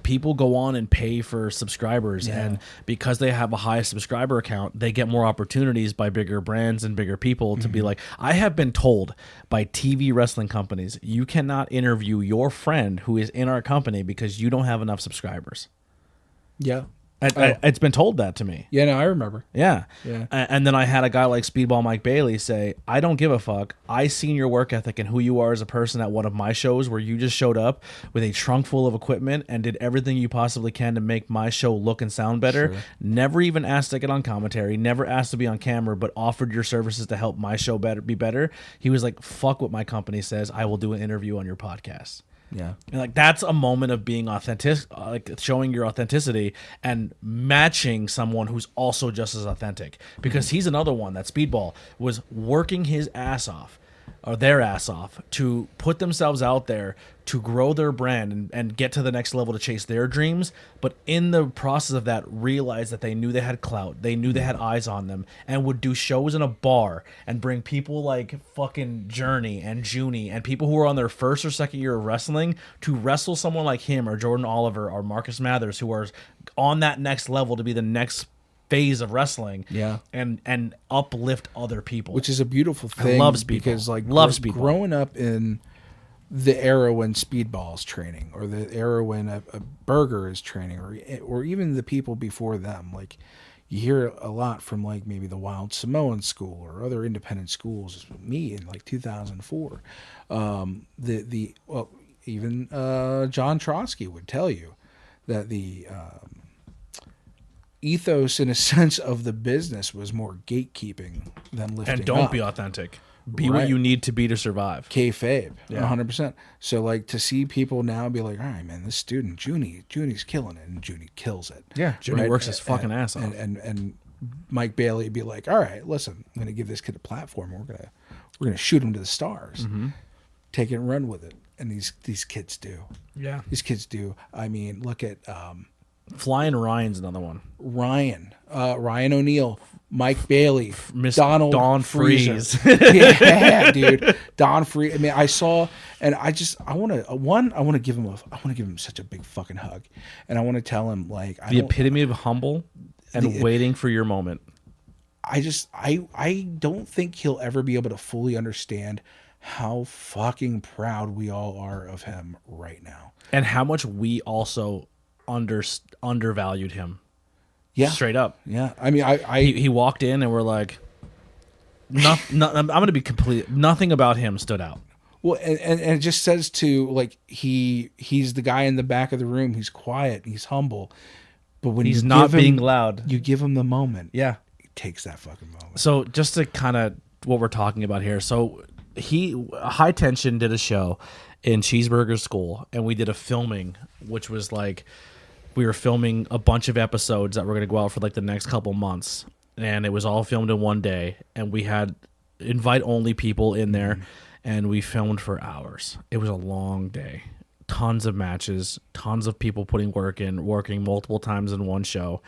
People go on and pay for subscribers, and because they have a high subscriber account, they get more opportunities by bigger brands and bigger people to be like, I have been told by TV wrestling companies, you cannot interview your friend who is in our company because you don't have enough subscribers. Yeah. It's been told that to me. Yeah, no, I remember. Yeah. Yeah. And then I had a guy like Speedball Mike Bailey say, I don't give a fuck. I seen your work ethic and who you are as a person at one of my shows where you just showed up with a trunk full of equipment and did everything you possibly can to make my show look and sound better. Sure. Never even asked to get on commentary, never asked to be on camera, but offered your services to help my show be better. He was like, fuck what my company says. I will do an interview on your podcast. Yeah. And like that's a moment of being authentic, like showing your authenticity and matching someone who's also just as authentic. Because he's another one that Speedball was working his ass off, or their ass off, to put themselves out there to grow their brand and get to the next level to chase their dreams. But in the process of that, realized that they knew they had clout, they knew they had eyes on them, and would do shows in a bar and bring people like fucking Journey and Junie and people who are on their first or second year of wrestling to wrestle someone like him or Jordan Oliver or Marcus Mathers, who are on that next level to be the next phase of wrestling. Yeah. And uplift other people, Which is a beautiful thing. I love Speedball. Because like Speedball. Growing up in the era when Speedball is training, or the era when a Burger is training, or even the people before them, like you hear a lot from like maybe the Wild Samoan School or other independent schools. Me in like 2004, even John Trotsky would tell you that the ethos, in a sense, of the business was more gatekeeping than lifting and don't up. be authentic. Be what you need to be to survive. Kayfabe, Yeah. 100%. So, like, to see people now be like, all right, man, this student, Junie's killing it, and Junie kills it. Yeah, Junie Right? works his fucking ass off. And Mike Bailey be like, all right, listen, I'm going to give this kid a platform. We're gonna shoot him to the stars. Take it and run with it. And these kids do. Yeah. These kids do. I mean, look at Flying Ryan's another one. Ryan O'Neal, Mike Bailey, Miss Donald Dawn Freeze. Freeze. Yeah, dude, Don Freeze. I mean, I saw, and I want to give him such a big fucking hug, and I want to tell him like The epitome of humble and waiting for your moment. I don't think he'll ever be able to fully understand how fucking proud we all are of him right now, And how much we also undervalued him. Yeah, Straight up. Yeah, I mean, He walked in and we're like, I'm going to be complete. Nothing about him stood out. Well, and it just says to like he's the guy in the back of the room. He's quiet. He's humble. But when He's you not give him, being loud. you give him the moment. Yeah. He takes that fucking moment. So just to kind of what we're talking about here. So High Tension did a show in Cheeseburger School, and we did a filming, which was like, we were filming a bunch of episodes that were going to go out for like the next couple months, and it was all filmed in one day, and we had invite only people in there, and we filmed for hours. It was a long day. Tons of matches, tons of people putting work in, working multiple times in one show.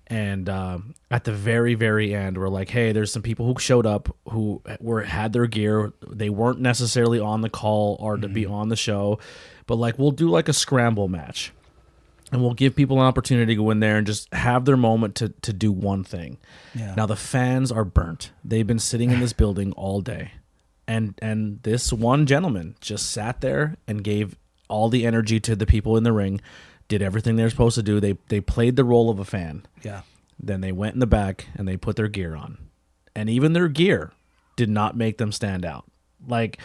And at the very, very end, we're like, hey, there's some people who showed up who had their gear. They weren't necessarily on the call or to be on the show, but like we'll do like a scramble match. And we'll give people an opportunity to go in there and just have their moment to do one thing. Yeah. Now the fans are burnt. They've been sitting in this building all day. And this one gentleman just sat there and gave all the energy to the people in the ring, did everything they're supposed to do. They played the role of a fan. Yeah. Then they went in the back and they put their gear on. And even their gear did not make them stand out. Like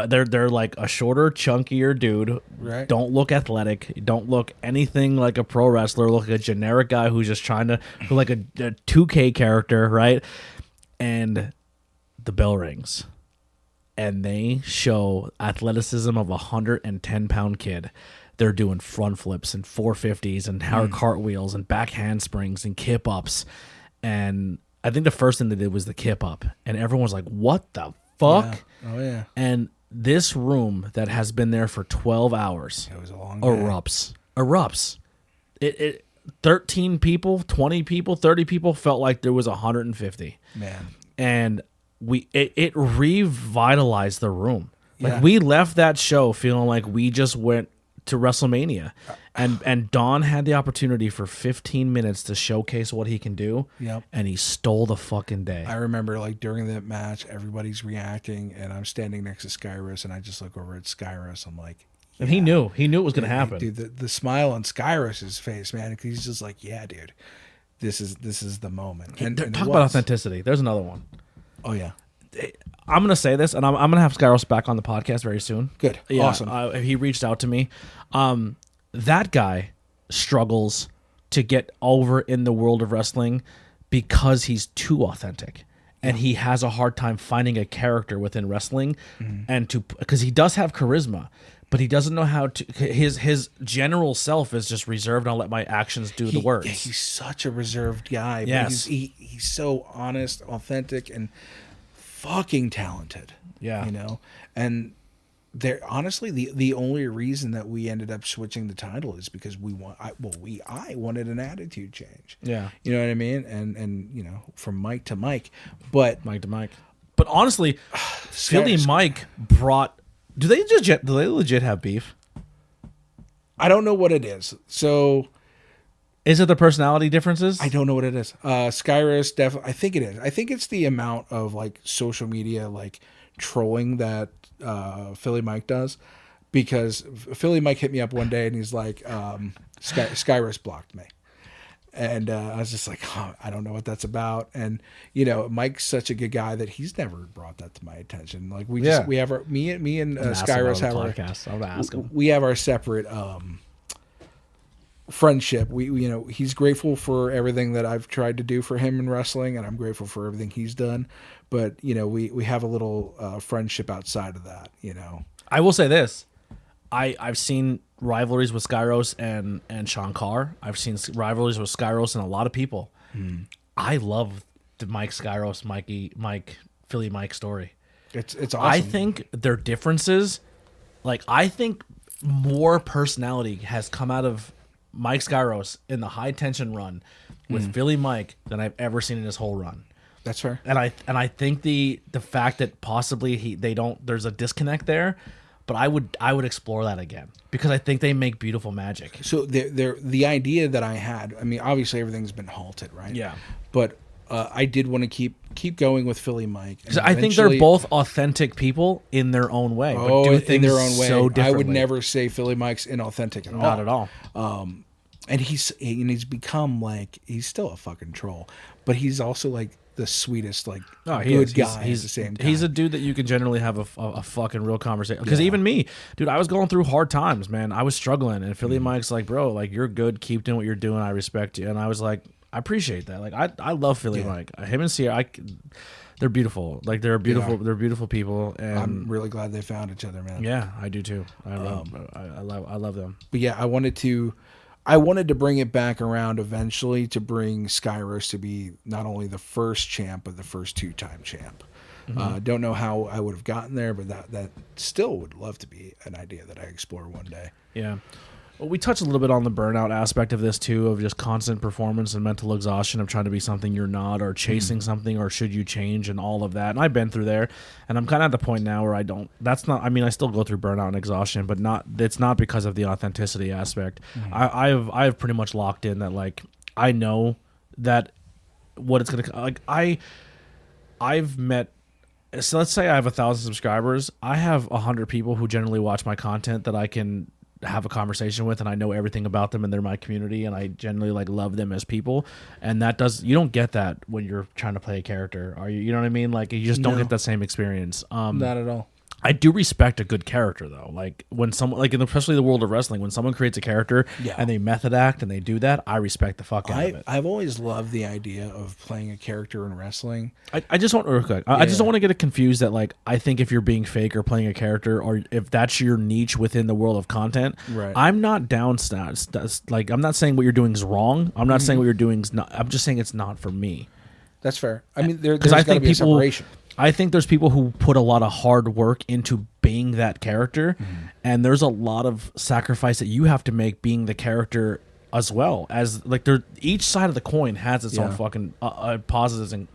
they're like a shorter, chunkier dude. Right. Don't look athletic. Don't look anything like a pro wrestler. Look like a generic guy who's just trying to look like a 2K character, right? And the bell rings. And they show athleticism of a 110-pound kid. They're doing front flips and 450s and hard cartwheels and back handsprings and kip ups. And I think the first thing they did was the kip up. And everyone was like, what the fuck? Yeah. Oh, yeah. And this room that has been there for 12 hours It was a long day. erupts. It 13 people, 20 people, 30 people felt like there was 150. Man. And it revitalized the room. Like Yeah. we left that show feeling like we just went to WrestleMania, and Don had the opportunity for 15 minutes to showcase what he can do. Yep. And he stole the fucking day. I remember like during that match, everybody's reacting, and I'm standing next to Skyros, and I just look over at Skyros. I'm like, and he knew it was going to happen. dude, the smile on Skyros's face, man, he's just like, yeah, dude, this is the moment. And Talk it about was. authenticity. There's another one. Oh yeah, I'm going to say this, and I'm going to have Skyros back on the podcast very soon. good, Yeah, awesome. he reached out to me. That guy struggles to get over in the world of wrestling because he's too authentic, and he has a hard time finding a character within wrestling, and because he does have charisma, but he doesn't know how to. His general self is just reserved. I'll let my actions do the words. Yeah, he's such a reserved guy. But Yes. he's so honest, authentic, and fucking talented. Yeah. You know, and there honestly the only reason that we ended up switching the title is because I wanted an attitude change. Yeah. You know what I mean? And you know, from Mike to Mike. But Mike to Mike. But honestly, Philly Sky- Mike brought. Do they legit have beef? I don't know what it is. So Is it the personality differences? I don't know what it is. Skyros definitely. I think it is. I think it's the amount of like social media like trolling that Philly Mike does, because Philly Mike hit me up one day and he's like, Skyros blocked me, and I was just like, oh, I don't know what that's about. And you know, Mike's such a good guy that he's never brought that to my attention. Like we Yeah. have our me and Ask him Skyros on the have our podcast. I'm gonna ask him. we have our separate friendship. We you know, he's grateful for everything that I've tried to do for him in wrestling, and I'm grateful for everything he's done. But you know, we have a little friendship outside of that. You know, I will say this: I've seen rivalries with Skyros and Shankar. I've seen rivalries with Skyros and a lot of people. I love the Mike Skyros, Philly Mike story. it's awesome. I think their differences, like I think more personality has come out of Mike Skyros in the high tension run with Philly Mike than I've ever seen in his whole run. that's fair. And I think the fact that possibly there's a disconnect there, but I would explore that again because I think they make beautiful magic. So the idea that I had, I mean, obviously everything's been halted, right? Yeah. But I did want to keep going with Philly Mike. And I think they're eventually- both authentic people in their own way, but do in things their own way. so I differently. would never say Philly Mike's inauthentic at all. Not at all. And he's become like, he's still a fucking troll, but he's also like the sweetest, like He good is. guy He's at the same time. He's a dude that you can generally have a fucking real conversation. Because even me, dude, I was going through hard times, man. I was struggling, and Philly Mike's like, bro, like you're good. Keep doing what you're doing. I respect you. And I was like, I appreciate that. Like I love Philly Mike. Him and Sierra, they're beautiful. Like they're beautiful. They're beautiful people. And I'm really glad they found each other, man. yeah, I do too. I love them. But yeah, I wanted to bring it back around eventually to bring Skyros to be not only the first champ, but the first 2-time champ. Don't know how I would have gotten there, but that still would love to be an idea that I explore one day. Yeah. Well, we touched a little bit on the burnout aspect of this too, of just constant performance and mental exhaustion of trying to be something you're not, or chasing something, or should you change, and all of that. And I've been through there, and I'm kind of at the point now where I don't. That's not. I mean, I still go through burnout and exhaustion, but not. It's not because of the authenticity aspect. I've pretty much locked in that, like, I know that what it's gonna like. I've met. So let's say I have 1,000 subscribers. I have 100 people who generally watch my content that I can have a conversation with, and I know everything about them, and they're my community, and I generally like love them as people. And that does, you don't get that when you're trying to play a character, are you? You know what I mean? Like, you just don't get that same experience. Not at all. I do respect a good character though. Like when someone, like especially the world of wrestling, when someone creates a character and they method act and they do that, I respect the fuck out of it. I've always loved the idea of playing a character in wrestling. I just want, I just don't want to get it confused that, like, I think if you're being fake or playing a character, or if that's your niche within the world of content, Right. I'm not down. Like, I'm not saying what you're doing is wrong. I'm not saying what you're doing is not. I'm just saying it's not for me. That's fair. I mean, there's I got to think be a people. separation. I think there's people who put a lot of hard work into being that character, and there's a lot of sacrifice that you have to make being the character as well. As like, each side of the coin has its own fucking positives and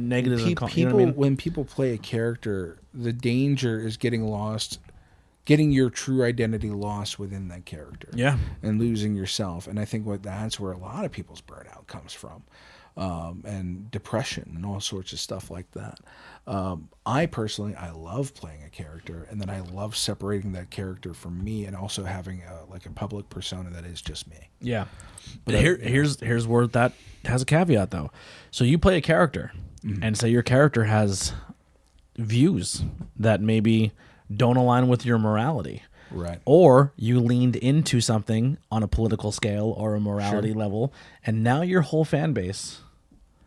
negatives. People, you know what I mean? when people play a character, the danger is getting getting your true identity lost within that character. Yeah. And losing yourself. And I think that's where a lot of people's burnout comes from. And depression and all sorts of stuff like that. I personally love playing a character, and then I love separating that character from me, and also having a public persona that is just me. Yeah. But here's where that has a caveat though. So you play a character, and say your character has views that maybe don't align with your morality. Right. Or you leaned into something on a political scale or a morality level, and now your whole fan base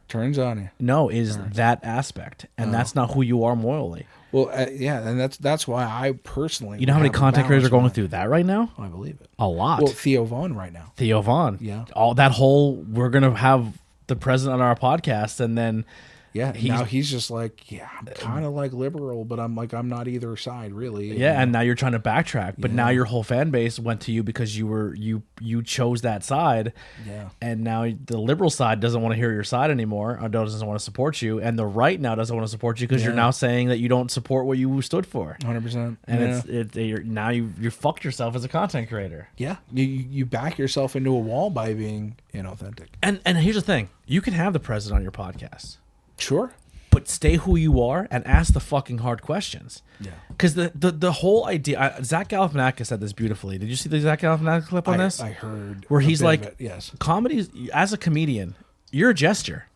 turns on you. Is that aspect, and that's not who you are morally. Well, and that's why I personally. You know how many content creators are going through that right now? I believe it. A lot. Well, Theo Vaughn right now. Theo Vaughn. Yeah. All that whole, we're gonna have the president on our podcast, and then now he's just like, I'm kind of like liberal, but I'm not either side really. Yeah, and now you're trying to backtrack, but now your whole fan base went to you because you chose that side. Yeah. And now the liberal side doesn't want to hear your side anymore, or doesn't want to support you, and the right now doesn't want to support you because you're now saying that you don't support what you stood for. 100%. And now you fucked yourself as a content creator. Yeah, you back yourself into a wall by being inauthentic. And here's the thing: you can have the president on your podcast. Sure. But stay who you are and ask the fucking hard questions. Yeah. Because the whole idea, Zach Galifianakis said this beautifully. Did you see the Zach Galifianakis clip on this? I heard. Where he's like, yes. Comedy, as a comedian, you're a jester.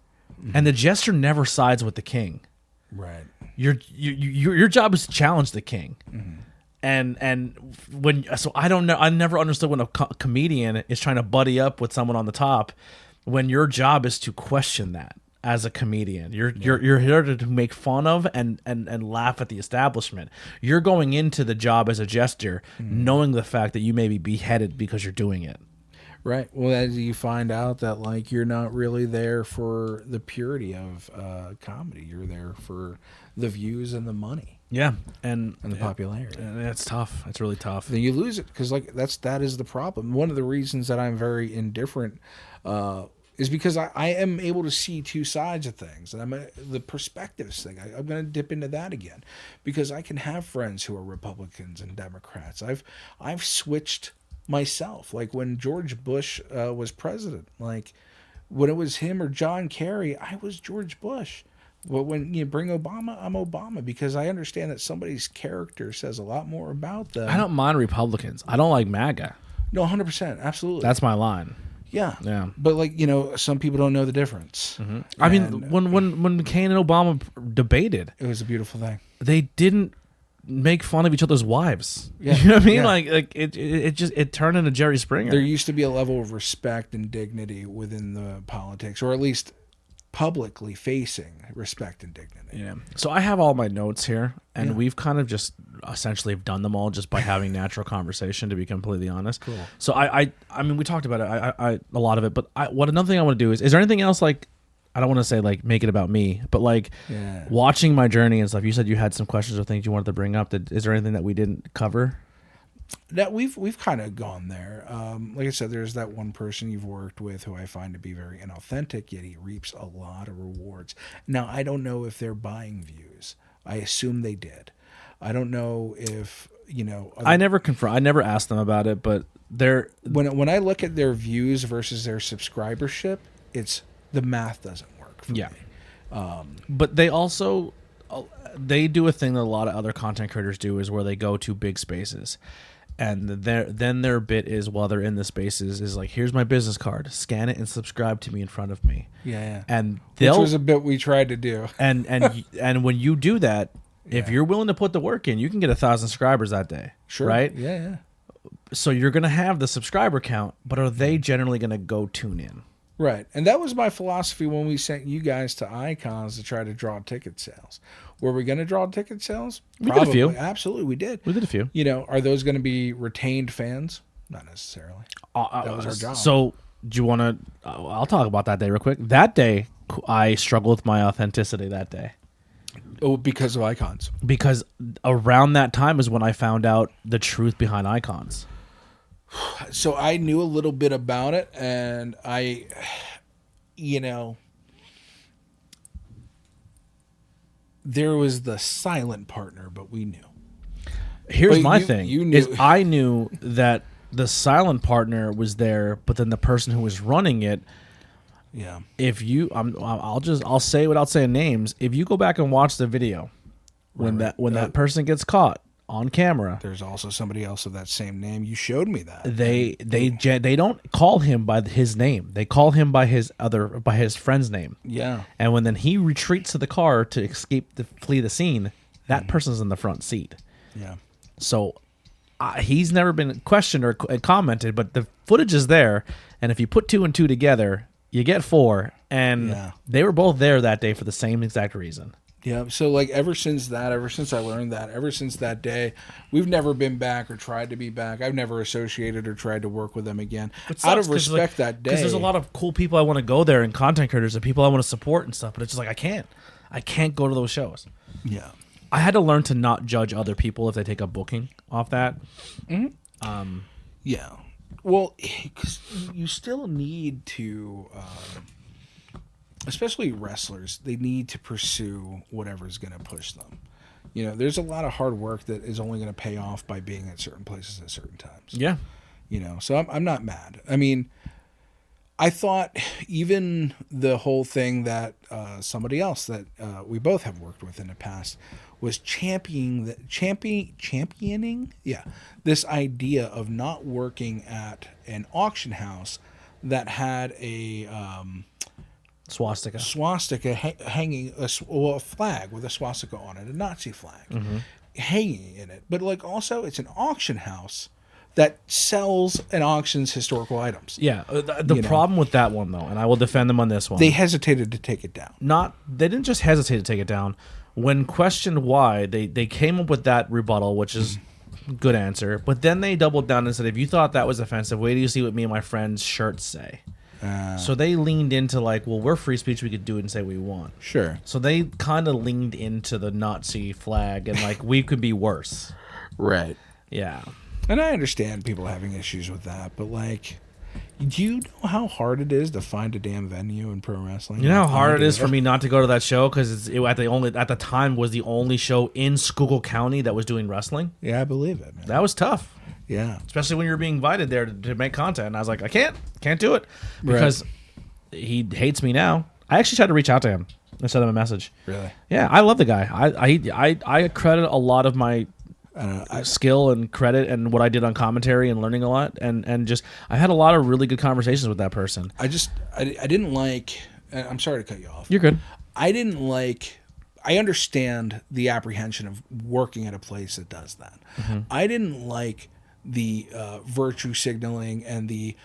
And the jester never sides with the king. Right. Your job is to challenge the king. And I don't know. I never understood when a comedian is trying to buddy up with someone on the top, when your job is to question that. As a comedian, you're here to make fun of and laugh at the establishment. You're going into the job as a jester, knowing the fact that you may be beheaded because you're doing it. Right. Well, as you find out that, like, you're not really there for the purity of comedy. You're there for the views and the money. Yeah, and the popularity. And it's tough. It's really tough. Then you lose it because, like, that is the problem. One of the reasons that I'm very indifferent is because I am able to see two sides of things, and the perspectives thing. I'm going to dip into that again, because I can have friends who are Republicans and Democrats. I've switched myself. Like when George Bush was president, like when it was him or John Kerry, I was George Bush. But when you bring Obama, I'm Obama, because I understand that somebody's character says a lot more about them. I don't mind Republicans. I don't like MAGA. No, 100%, absolutely. That's my line. Yeah. Yeah. But, like, some people don't know the difference. I mean, when McCain and Obama debated, it was a beautiful thing. They didn't make fun of each other's wives. Yeah. You know what I mean? Yeah. Like it turned into Jerry Springer. There used to be a level of respect and dignity within the politics, or at least publicly facing respect and dignity. Yeah. So I have all my notes here, and we've kind of just essentially done them all just by having natural conversation, to be completely honest. Cool. So I mean, we talked about it, I a lot of it, but another thing I want to do is there anything else, like, I don't want to say like make it about me, but like Yeah. watching my journey and stuff. You said you had some questions or things you wanted to bring up. Is there anything that we didn't cover? That we've kind of gone there. Like I said, there's that one person you've worked with who I find to be very inauthentic, yet he reaps a lot of rewards. Now, I don't know if they're buying views. I assume they did. I don't know if, I never confront. I never asked them about it, but they're when I look at their views versus their subscribership, it's the math doesn't work for Yeah. me. But they also they do a thing that a lot of other content creators do, is where they go to big spaces, and their bit is, while they're in the spaces, is like, here's my business card, scan it and subscribe to me in front of me. Yeah. And Which was a bit we tried to do. and when you do that, if you're willing to put the work in, you can get 1,000 subscribers that day. Sure. Right? Yeah. So you're gonna have the subscriber count, but are they generally gonna go tune in? Right. And that was my philosophy when we sent you guys to Icons to try to draw ticket sales. Were we going to draw ticket sales? We did a few. Absolutely, we did. We did a few. Are those going to be retained fans? Not necessarily. That was our job. So do you want to? I'll talk about that day real quick. That day, I struggled with my authenticity. That day, Oh, because of Icons. because around that time is when I found out the truth behind Icons. So I knew a little bit about it, and there was the silent partner, but we knew. Here's But my you- thing: you knew- is I knew that the silent partner was there, but then the person who was running it. Yeah. If you, I'll say without saying names. If you go back and watch the video, when that person gets caught on camera, There's also somebody else of that same name. You showed me that. they don't call him by his name. They call him by his friend's name. Yeah. And when then he retreats to the car to flee the scene, that person's in the front seat. Yeah. So he's never been questioned or commented, but the footage is there. And if you put 2 and 2 together, you get 4. And they were both there that day for the same exact reason. Yeah. So like ever since I learned that, ever since that day, we've never been back or tried to be back. I've never associated or tried to work with them again. Out of respect that day. Because there's a lot of cool people I want to go there, and content creators and people I want to support and stuff, but it's just like I can't go to those shows. Yeah. I had to learn to not judge other people if they take a booking off that. Yeah. Well, 'cause you still need to, especially wrestlers, they need to pursue whatever's going to push them. There's a lot of hard work that is only going to pay off by being at certain places at certain times. Yeah. So I'm not mad. I mean, I thought even the whole thing that somebody else that we both have worked with in the past was championing this idea of not working at an auction house that had a Swastika. hanging, a flag with a swastika on it, a Nazi flag hanging in it. But like also it's an auction house that sells and auctions historical items. Yeah. The problem with that one, though, and I will defend them on this one. They hesitated to take it down. They didn't just hesitate to take it down. When questioned why, they came up with that rebuttal, which is good answer. But then they doubled down and said, if you thought that was offensive, wait till you see what me and my friend's shirts say. So they leaned into like, well, we're free speech. We could do it and say what we want. Sure. So they kind of leaned into the Nazi flag and like, we could be worse. Right. Yeah. And I understand people having issues with that, but like, do you know how hard it is to find a damn venue in pro wrestling? You know how hard it is for me not to go to that show because at the time was the only show in Schuylkill County that was doing wrestling. Yeah, I believe it, man. That was tough, Yeah. especially when you're being invited there to make content. And I was like, I can't do it because he hates me now. I actually tried to reach out to him and send him a message. Really? Yeah, I love the guy. I credit a lot of my skill and credit and what I did on commentary and learning a lot and just I had a lot of really good conversations with that person. I didn't like. I'm sorry to cut you off. You're good. I didn't like. I understand the apprehension of working at a place that does that. I didn't like the virtue signaling and the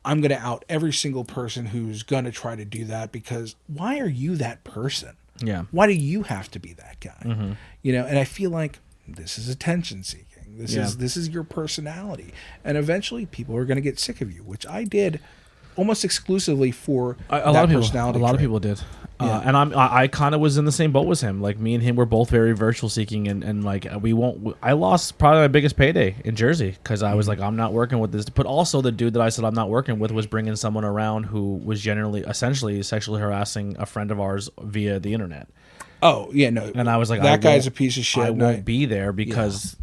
I'm going to out every single person who's going to try to do that because why are you that person? Yeah. Why do you have to be that guy? And I feel like this is attention seeking. This is your personality. And eventually people are going to get sick of you, which I did almost exclusively for A lot of people did. And I kind of was in the same boat as him. Like me and him were both very virtual seeking, and like I lost probably my biggest payday in Jersey because I was like, I'm not working with this. But also the dude that I said I'm not working with was bringing someone around who was essentially sexually harassing a friend of ours via the internet. Oh yeah, no. And I was like, that guy's a piece of shit. I won't be there because.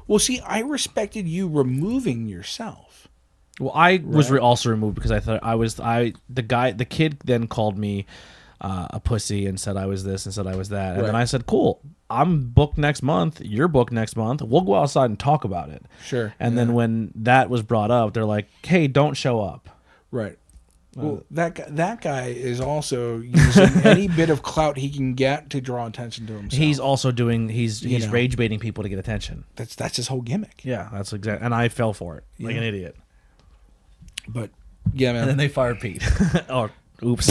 Well, see, I respected you removing yourself. Well, I was also removed because I thought the kid then called me a pussy and said I was this and said I was that. And then I said, cool, I'm booked next month. You're booked next month. We'll go outside and talk about it. Sure. And then when that was brought up, they're like, hey, don't show up. Right. Well, that guy is also using any bit of clout he can get to draw attention to himself. He's also he's rage baiting people to get attention. That's his whole gimmick. Yeah, that's exactly. And I fell for it like an idiot. But yeah, man. And then they fired Pete. Oh, oops.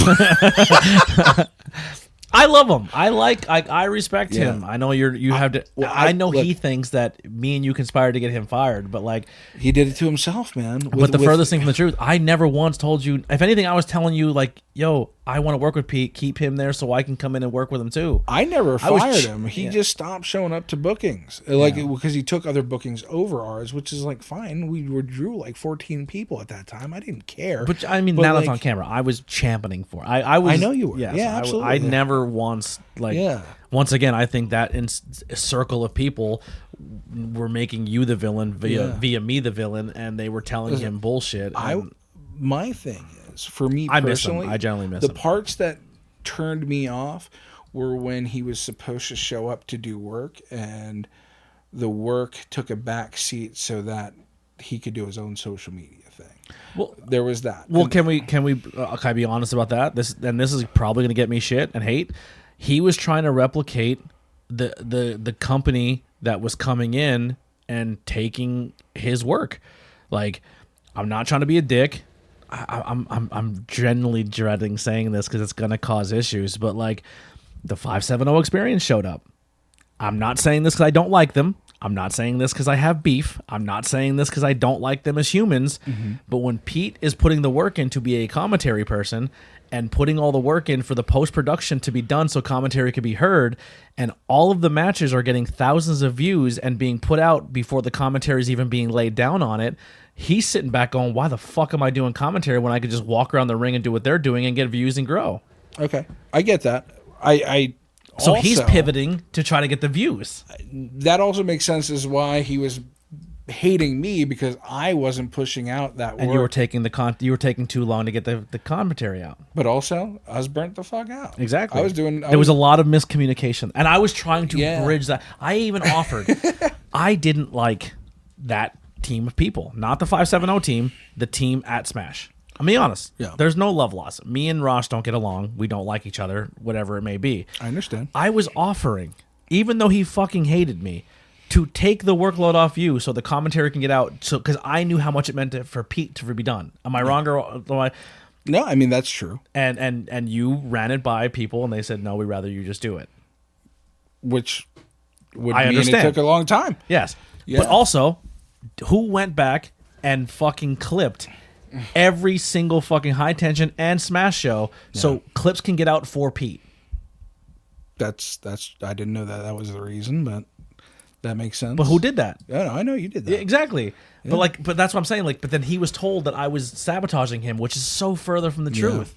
I love him. I respect him. I know you have to. Well, I know he thinks that me and you conspired to get him fired, but like he did it to himself, man. But the furthest thing from the truth, I never once told you. If anything, I was telling you like, yo, I want to work with Pete. Keep him there so I can come in and work with him too. I never fired him. He just stopped showing up to bookings, because he took other bookings over ours, which is like fine. We drew like 14 people at that time. I didn't care. But I mean, now that's on camera. I was championing for. I was. I know you were. Yes, yeah, absolutely. I never once Once again, I think that in a circle of people were making you the villain via me the villain, and they were telling him bullshit. My thing is, for me I personally, miss him. I generally miss the him. parts that turned me off were when he was supposed to show up to do work, and the work took a back seat so that he could do his own social media thing. Well, there was that. Well, can I be honest about that? This is probably going to get me shit and hate. He was trying to replicate the company that was coming in and taking his work. Like, I'm not trying to be a dick. I'm genuinely dreading saying this because it's gonna cause issues. But like, the 570 experience showed up. I'm not saying this because I don't like them. I'm not saying this because I have beef. I'm not saying this because I don't like them as humans. Mm-hmm. But when Pete is putting the work in to be a commentary person and putting all the work in for the post-production to be done so commentary could be heard, and all of the matches are getting thousands of views and being put out before the commentary is even being laid down on it, he's sitting back going, why the fuck am I doing commentary when I could just walk around the ring and do what they're doing and get views and grow? Okay. I get that. So he's pivoting to try to get the views. That also makes sense as why he was hating me, because I wasn't pushing out that and work. You were taking too long to get the commentary out. But also, I was burnt the fuck out. Exactly. There was a lot of miscommunication, and I was trying to bridge that. I even offered. I didn't like that team of people, not the 570 team, the team at Smash. I'm being honest. Yeah. There's no love loss. Me and Ross don't get along. We don't like each other, whatever it may be. I understand. I was offering, even though he fucking hated me, to take the workload off you so the commentary can get out. So, because I knew how much it meant for Pete to be done. Am I wrong or am I? No, I mean, that's true. And you ran it by people, and they said, no, we'd rather you just do it. Which would I mean understand. It took a long time. Yes. Yeah. But also, who went back and fucking clipped every single fucking high tension and Smash show so clips can get out for Pete? That's I didn't know that was the reason, but that makes sense. But who did that? I know you did that. Yeah, exactly. Yeah. But that's what I'm saying. Like, but then he was told that I was sabotaging him, which is so further from the truth.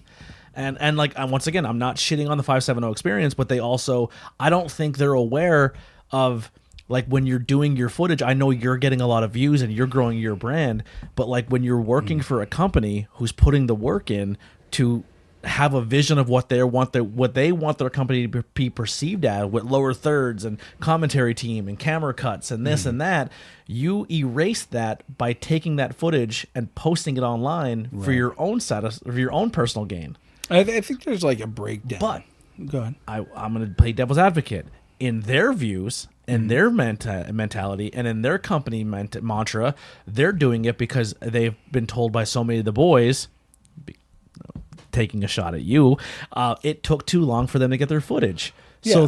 And once again, I'm not shitting on the 570 experience, but they also, I don't think they're aware of, like, when you're doing your footage, I know you're getting a lot of views and you're growing your brand, but like when you're working for a company who's putting the work in to have a vision of what they want their company to be perceived as, with lower thirds and commentary team and camera cuts and this and that, you erase that by taking that footage and posting it online for your own for your own personal gain. I think there's like a breakdown. But go ahead. I'm going to play devil's advocate. In their views, in their mentality, and in their company mantra, they're doing it because they've been told by so many of the boys, taking a shot at you, it took too long for them to get their footage. So Yeah.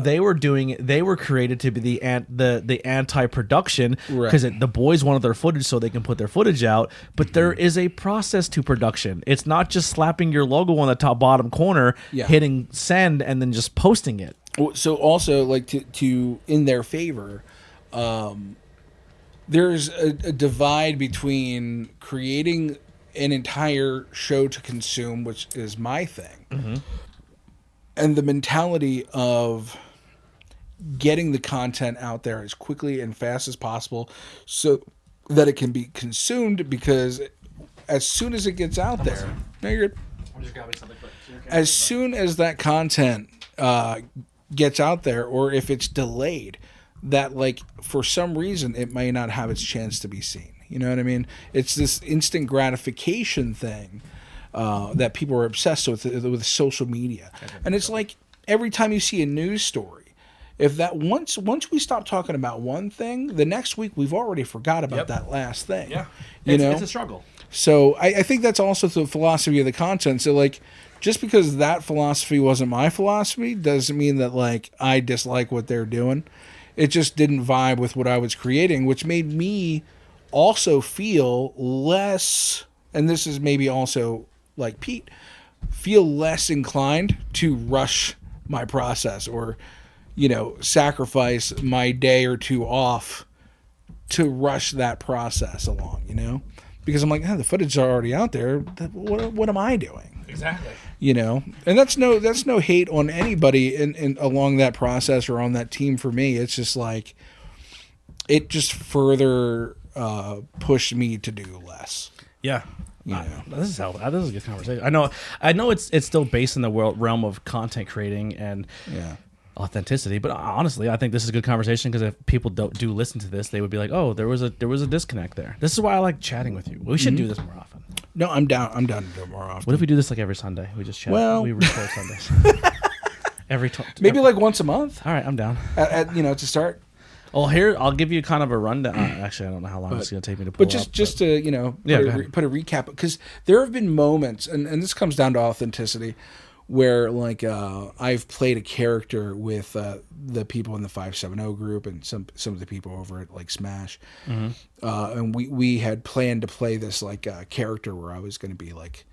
they were created to be the anti-production Right. because the boys wanted their footage so they can put their footage out. But there is a process to production. It's not just slapping your logo on the top bottom corner, Yeah. hitting send, and then just posting it. So also, like, to in their favor, there's a divide between creating an entire show to consume, which is my thing, and the mentality of getting the content out there as quickly and fast as possible so that it can be consumed, because as soon as it gets out there, no, you're good. I'm just grabbing something quick. As soon as that content gets out there, or if it's delayed, that, like, for some reason it may not have its chance to be seen. You know what I mean? It's this instant gratification thing that people are obsessed with social media. And it's like every time you see a news story, if that once we stop talking about one thing, the next week we've already forgot about that last thing. Yeah, You know? it's a struggle. So I think that's also the philosophy of the content. So, like, just because that philosophy wasn't my philosophy doesn't mean that, like, I dislike what they're doing. It just didn't vibe with what I was creating, which made me also feel less, and this is maybe also like Pete, feel less inclined to rush my process, or, you know, sacrifice my day or two off to rush that process along, you know? Because I'm like, the footage is already out there. What am I doing? Exactly. You know, and that's no hate on anybody in along that process or on that team. For me, it's just like, it just further pushed me to do less. Yeah. You know? This is a good conversation. I know it's still based in the realm of content creating and Yeah. authenticity, but honestly, I think this is a good conversation, because if people do listen to this, they would be like, "Oh, there was a disconnect there." This is why I like chatting with you. We should do this more often. No, I'm down to do it more often. What if we do this like every Sunday? We just chat. Well- We record Sundays. Maybe like once a month, All right, I'm down. to start. Well, here I'll give you kind of a rundown. Actually, I don't know how long it's going to take me to pull But up. just to, Yeah, go ahead. put a recap, because there have been moments, and this comes down to authenticity, where, like, I've played a character with the people in the 570 group and some of the people over at, like, Smash, and we had planned to play this, like, character where I was going to be like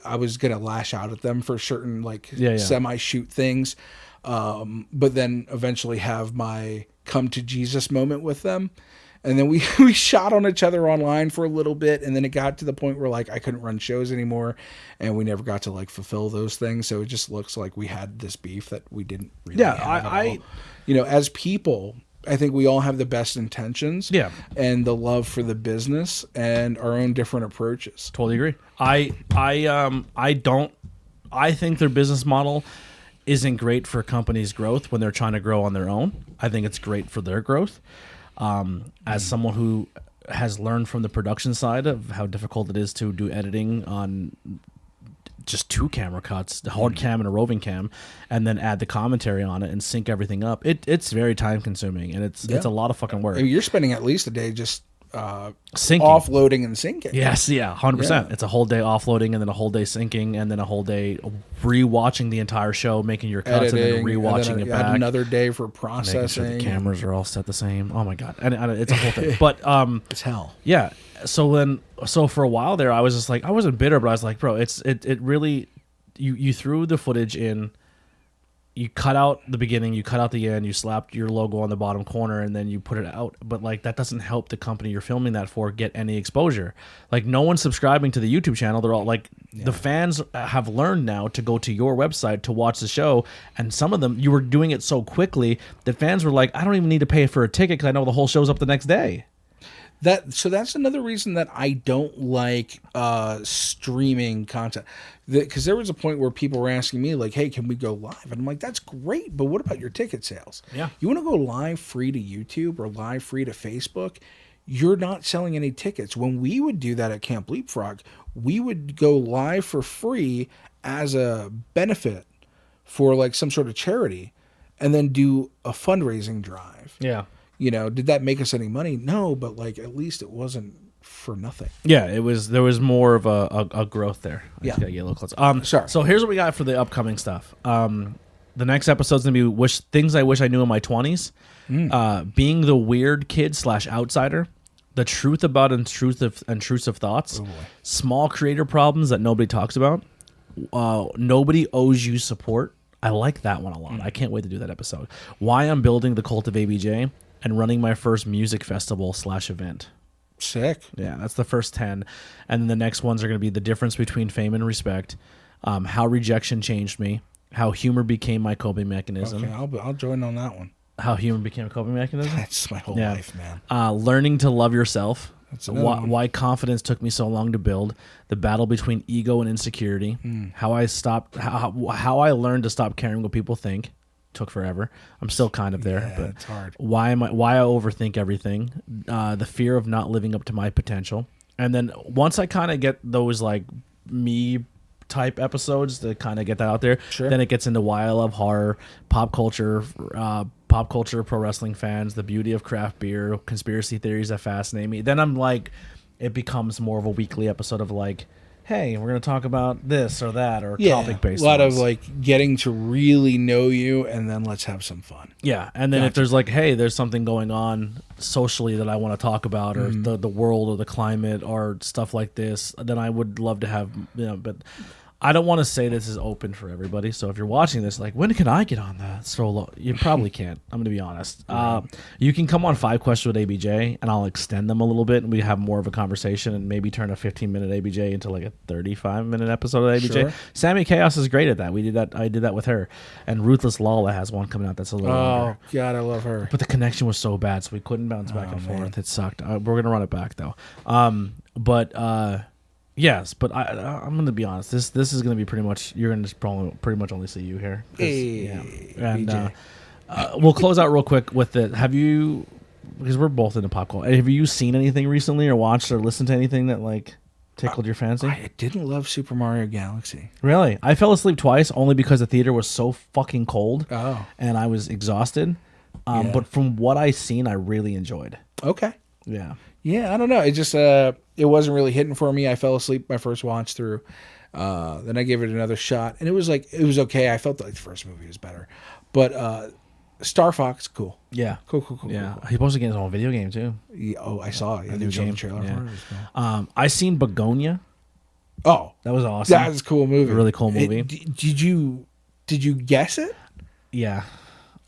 I was going to lash out at them for certain, like, Yeah. semi-shoot things, but then eventually have my come to Jesus moment with them. And then we shot on each other online for a little bit, and then it got to the point where, like, I couldn't run shows anymore, and we never got to, like, fulfill those things. So it just looks like we had this beef that we didn't really Yeah, have at all. As people, I think we all have the best intentions, Yeah. and the love for the business and our own different approaches. Totally agree. I think their business model isn't great for companies' growth when they're trying to grow on their own. I think it's great for their growth. As someone who has learned from the production side of how difficult it is to do editing on just 2 camera cuts, the hard cam and a roving cam, and then add the commentary on it and sync everything up. It's very time consuming, and it's a lot of fucking work. I mean, you're spending at least a day just Syncing. offloading and syncing. Yes, yeah, 100%. It's a whole day offloading, and then a whole day syncing, and then a whole day rewatching the entire show, making your cuts, Editing, and then rewatching it you had back. another day for Making processing. sure the cameras are all set the same. Oh my god, and it's a whole thing. But It's hell. yeah. So for a while there, I was just like, I wasn't bitter, but I was like, bro, it really, you threw the footage in. You cut out the beginning, you cut out the end, you slapped your logo on the bottom corner, and then you put it out. But, like, that doesn't help the company you're filming that for get any exposure. Like, no one's subscribing to the YouTube channel. They're all like, the fans have learned now to go to your website to watch the show. And some of them, you were doing it so quickly that fans were like, I don't even need to pay for a ticket because I know the whole show's up the next day. So that's another reason that I don't like streaming content. Because there was a point where people were asking me, like, hey, can we go live? And I'm like, that's great, but what about your ticket sales? Yeah. You want to go live free to YouTube or live free to Facebook? You're not selling any tickets. When we would do that at Camp Leapfrog, we would go live for free as a benefit for, like, some sort of charity, and then do a fundraising drive. Yeah. Did that make us any money? No, but, like, at least it wasn't for nothing. Yeah, there was more of a growth there. I Yeah. just gotta get a little closer. Sorry. So here's what we got for the upcoming stuff. the next episode's gonna be things I wish I knew in my 20s. Being the weird kid / outsider, the truth about intrusive thoughts, small creator problems that nobody talks about. Nobody owes you support. I like that one a lot. I can't wait to do that episode. Why I'm building the cult of ABJ and running my first music festival / event. Sick. Yeah, that's the first 10. And then the next ones are going to be the difference between fame and respect, how rejection changed me, how humor became my coping mechanism. Okay, I'll join on that one. How humor became a coping mechanism? That's my whole life, man. Learning to love yourself. That's another one. Why confidence took me so long to build. The battle between ego and insecurity. How I learned to stop caring what people think. Took forever. I'm still kind of there, but it's hard. Why I overthink everything. The fear of not living up to my potential. And then once I kind of get those like me type episodes to kind of get that out there, then it gets into why I love horror, pop culture, pro wrestling fans, the beauty of craft beer, conspiracy theories that fascinate me. Then I'm like, it becomes more of a weekly episode of like, hey, we're going to talk about this or that or topic based. A lot of like getting to really know you, and then let's have some fun. Yeah, and then if there's like, hey, there's something going on socially that I want to talk about, or the world or the climate or stuff like this, then I would love to have, but I don't want to say this is open for everybody. So if you're watching this, like, when can I get on the solo? You probably can't. I'm going to be honest. You can come on 5 questions with ABJ, and I'll extend them a little bit, and we have more of a conversation, and maybe turn a 15-minute ABJ into like a 35-minute episode of ABJ. Sure. Sammy Chaos is great at that. We did that. I did that with her, and Ruthless Lala has one coming out that's a little longer. God, I love her. But the connection was so bad, so we couldn't bounce back and forth. It sucked. We're gonna run it back though. Yes, but I'm gonna be honest. This is gonna be pretty much, you're gonna probably pretty much only see you here. And we'll close out real quick with it. Have you? Because we're both into pop culture. Have you seen anything recently, or watched or listened to anything that like tickled your fancy? I didn't love Super Mario Galaxy. Really? I fell asleep twice only because the theater was so fucking cold. And I was exhausted. But from what I seen, I really enjoyed. Okay. Yeah. Yeah, I don't know. It just it wasn't really hitting for me. I fell asleep my first watch through. Then I gave it another shot, and it was okay. I felt like the first movie was better, but Star Fox, cool. Yeah, cool. Yeah, he's supposed to get his own video game too. Yeah, I saw it. A new game trailer. Yeah. For it. Cool. I seen Begonia. Oh, that was awesome. That was a cool movie. A really cool movie. Did you guess it? Yeah,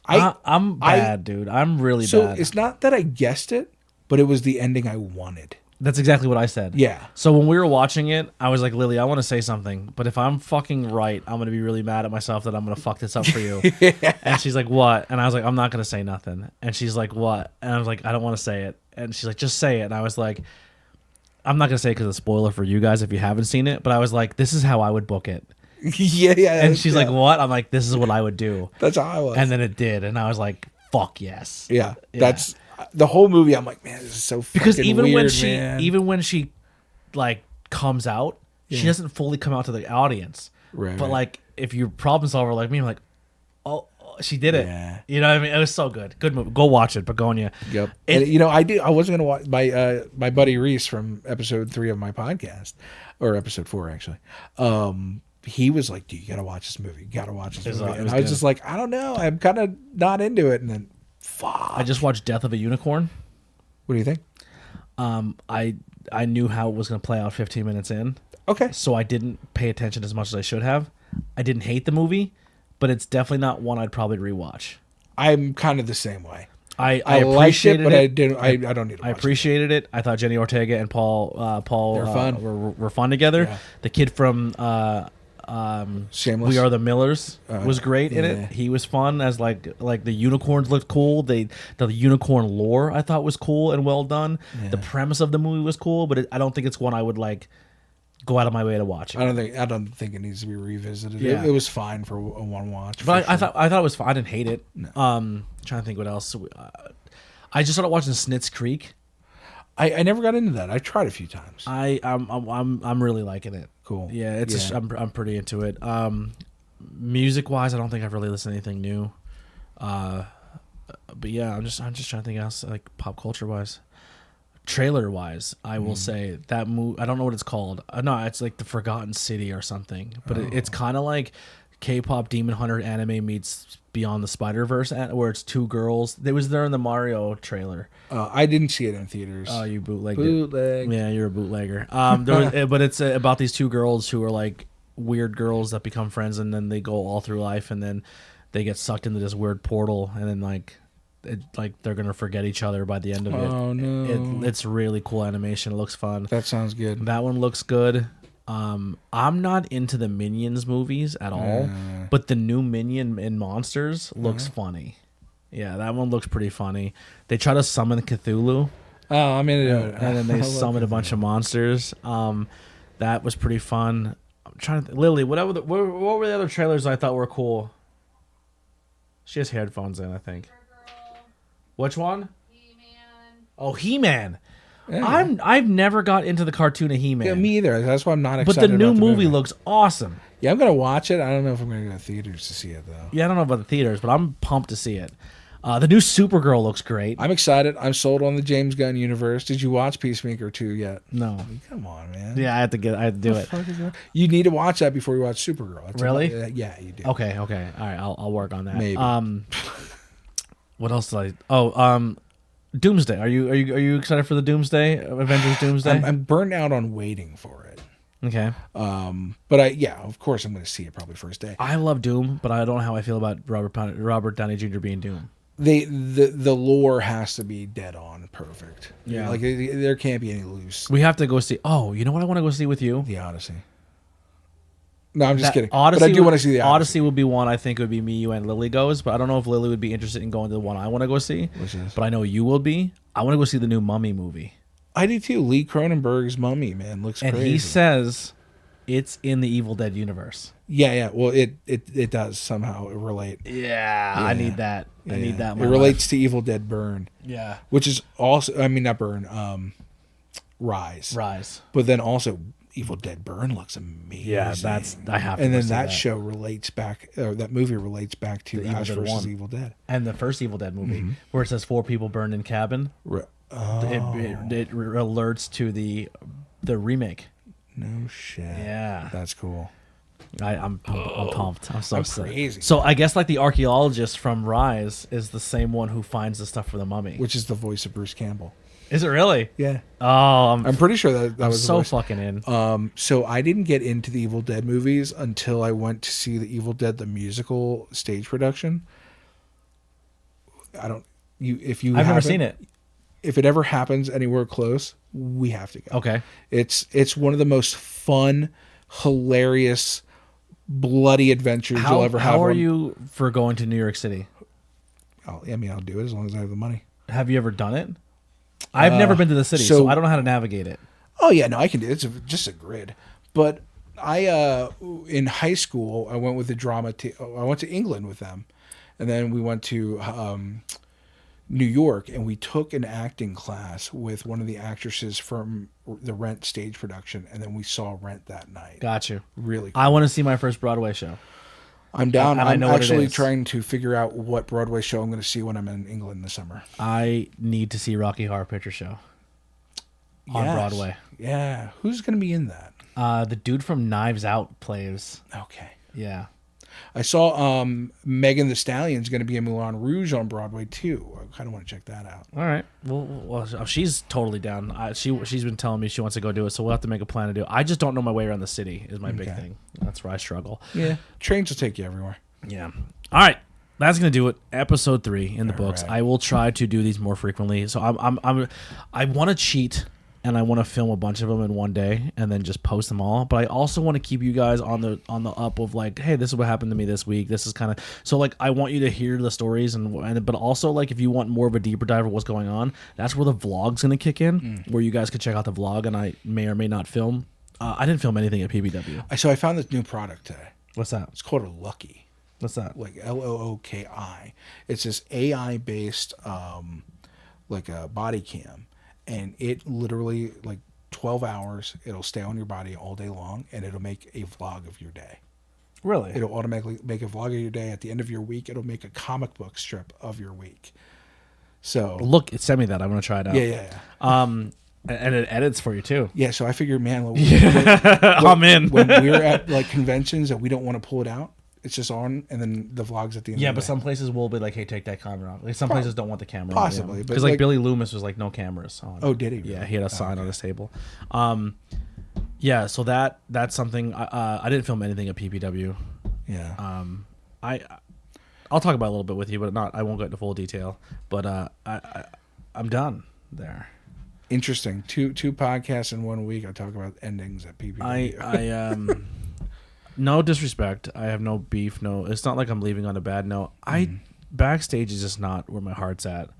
I'm bad, dude. I'm really bad. So it's not that I guessed it, but it was the ending I wanted. That's exactly what I said. Yeah. So when we were watching it, I was like, Lily, I want to say something, but if I'm fucking right, I'm going to be really mad at myself that I'm going to fuck this up for you. And she's like, what? And I was like, I'm not going to say nothing. And she's like, what? And I was like, I don't want to say it. And she's like, just say it. And I was like, I'm not going to say it because it's a spoiler for you guys if you haven't seen it, but I was like, this is how I would book it. Yeah. And she's like, what? I'm like, this is what I would do. That's how I was. And then it did. And I was like, fuck yes. Yeah. That's the whole movie. I'm like, man, this is so because fucking even weird, when she like comes out, she doesn't fully come out to the audience. Right. But like, if you're problem solver like me, I'm like, oh, she did it. Yeah. You know what I mean? It was so good. Good movie. Go watch it, Begonia. Yep. And, I wasn't gonna watch my buddy Reese from episode 3 of my podcast, or episode 4 actually. He was like, "Dude, you gotta watch this movie. You gotta watch this movie." And I was just like, "I don't know. I'm kind of not into it." And then, fuck. I just watched Death of a Unicorn. What do you think? I knew how it was going to play out 15 minutes in. Okay. So I didn't pay attention as much as I should have. I didn't hate the movie, but it's definitely not one I'd probably rewatch. I'm kind of the same way. I appreciated it, but I don't need to watch I appreciated it. I thought Jenny Ortega and Paul were fun together. Yeah. The kid from Shameless. We Are the Millers was great in it. He was fun as like the unicorns looked cool. The unicorn lore I thought was cool and well done. Yeah. The premise of the movie was cool, but I don't think it's one I would like go out of my way to watch. I don't think it needs to be revisited. Yeah. It was fine for a one watch. But I thought it was fine. I didn't hate it. No. Trying to think what else. I just started watching Schitt's Creek. I never got into that. I tried a few times. I'm really liking it. Cool. Yeah, it's I'm pretty into it. Music wise, I don't think I've really listened to anything new. But yeah, I'm just trying to think else like pop culture wise. Trailer wise, I will say that movie. I don't know what it's called. No, it's like The Forgotten City or something. But it's kind of like K-pop Demon Hunter anime meets Beyond the Spider-Verse, where it's two girls. They was there in the Mario trailer. I didn't see it in theaters. Oh, you bootlegged Bootleg. it. Yeah, you're a bootlegger. But it's about these two girls who are like weird girls that become friends, and then they go all through life, and then they get sucked into this weird portal, and then they're gonna forget each other by the end of it. Oh no! It's really cool animation. It looks fun. That sounds good. That one looks good. I'm not into the Minions movies at all, but the new Minion in Monsters looks funny. Yeah, that one looks pretty funny. They try to summon Cthulhu. Oh, I'm into it. And then they summon a bunch of monsters. That was pretty fun. I'm trying to Lily, what were the other trailers I thought were cool? She has headphones in, I think. Which one? He-Man. Oh, He-Man. Yeah. I've never got into the cartoon of He-Man. Yeah, me either. That's why I'm not But excited. the new about movie looks awesome. Yeah, I'm gonna watch it. I don't know if I'm gonna go to theaters to see it though. Yeah, I don't know about the theaters, but I'm pumped to see it. The new Supergirl looks great. I'm excited. I'm sold on the James Gunn universe. Did you watch Peacemaker 2 yet? No. Come on, man. Yeah, I had to do it. Fuck is that? You need to watch that before you watch Supergirl. That's Really? Yeah, you do. Okay. All right, I'll work on that. Maybe. What else did Doomsday. Are you excited for the Doomsday Avengers Doomsday? I'm burnt out on waiting for it. Okay. But of course I'm going to see it probably first day. I love Doom, but I don't know how I feel about Robert Downey Jr. being Doom. The lore has to be dead on perfect. Yeah. Like there can't be any loose. We have to go see. Oh, you know what I want to go see with you? The Odyssey. No, I'm just That kidding. Odyssey, but I do want to see the Odyssey. Odyssey would be one I think would be me, you, and Lily goes, but I don't know if Lily would be interested in going to the one I want to go see. Which is? But I know you will be. I want to go see the new Mummy movie. I do too. Lee Cronenberg's Mummy, man, looks And crazy. he says it's in the Evil Dead universe. Yeah. Well, it does somehow relate. Yeah, I need that. I need that. In It my relates to Evil Dead Burn. Yeah. Which is also, I mean, not Burn, Rise. But then also Evil Dead Burn looks amazing. Yeah, I have to. And go then see that show relates back, or that movie relates back to The Evil Ash Dead versus 1. Evil Dead. And the first Evil Dead movie, where it says 4 people burned in cabin, it alerts to the remake. No shit. Yeah. That's cool. I'm pumped. I'm so excited. crazy. So I guess like the archaeologist from Rise is the same one who finds the stuff for the mummy. Which is the voice of Bruce Campbell. Is it really? Yeah. Oh, I'm pretty sure that I'm was the so voice. fucking in. So I didn't get into the Evil Dead movies until I went to see the Evil Dead the musical stage production. I've never seen it. If it ever happens anywhere close, we have to go. Okay. It's one of the most fun, hilarious, bloody adventures you'll ever have. How are you for going to New York City? I'll do it as long as I have the money. Have you ever done it? I've never been to the city, so I don't know how to navigate it. Oh yeah, no, I can do it. It's just a grid. But I in high school I went with the drama I went to England with them, and then we went to New York, and we took an acting class with one of the actresses from the Rent stage production, and then we saw Rent that night. Got you. Really cool. I want to see my first Broadway show. I'm down. And I I'm know what it actually is. trying to figure out what Broadway show I'm going to see when I'm in England this summer. I need to see Rocky Horror Picture Show on Yes. Broadway. Yeah. Who's going to be in that? The dude from Knives Out plays. Okay. Yeah. I saw Megan Thee Stallion's going to be in Moulin Rouge on Broadway too. I kind of want to check that out. All right. Well, she's totally down. She's been telling me she wants to go do it, so we'll have to make a plan to do it. I just don't know my way around the city is my big thing. That's where I struggle. Yeah. Trains will take you everywhere. Yeah. All right. That's gonna do it. Episode 3 in the books. right. I will try to do these more frequently. So I want to cheat, and I want to film a bunch of them in one day and then just post them all. But I also want to keep you guys on the up of like, hey, this is what happened to me this week. This is kind of so like I want you to hear the stories and but also like if you want more of a deeper dive of what's going on, that's where the vlog's gonna kick in, where you guys can check out the vlog, and I may or may not film. I didn't film anything at PBW. So I found this new product today. What's that? It's called a Lucky. What's that? Like Looki. It's this AI based like a body cam, and it literally like 12 hours it'll stay on your body all day long, and it'll make a vlog of your day. Really? It'll automatically make a vlog of your day. At the end of your week, it'll make a comic book strip of your week. So Look, send me that. I'm gonna try it out. yeah. And it edits for you too. Yeah, so I figured, man, I'm in. when we're at like conventions and we don't want to pull it out, It's just on, and then the vlogs at the end. Yeah, of the but day. some places will be like, "Hey, take that camera off." Like some places don't want the camera. Possibly, but because like Billy Loomis was like, "No cameras on." Oh, did he? Yeah, really? he had a sign Okay. on his table. Yeah, so that's something. I didn't film anything at PPW. Yeah. I'll talk about it a little bit with you, but not. I won't go into full detail. But I'm done there. Interesting. Two podcasts in 1 week. I talk about endings at PPW. I no disrespect. I have no beef. No, it's not like I'm leaving on a bad note. Backstage is just not where my heart's at,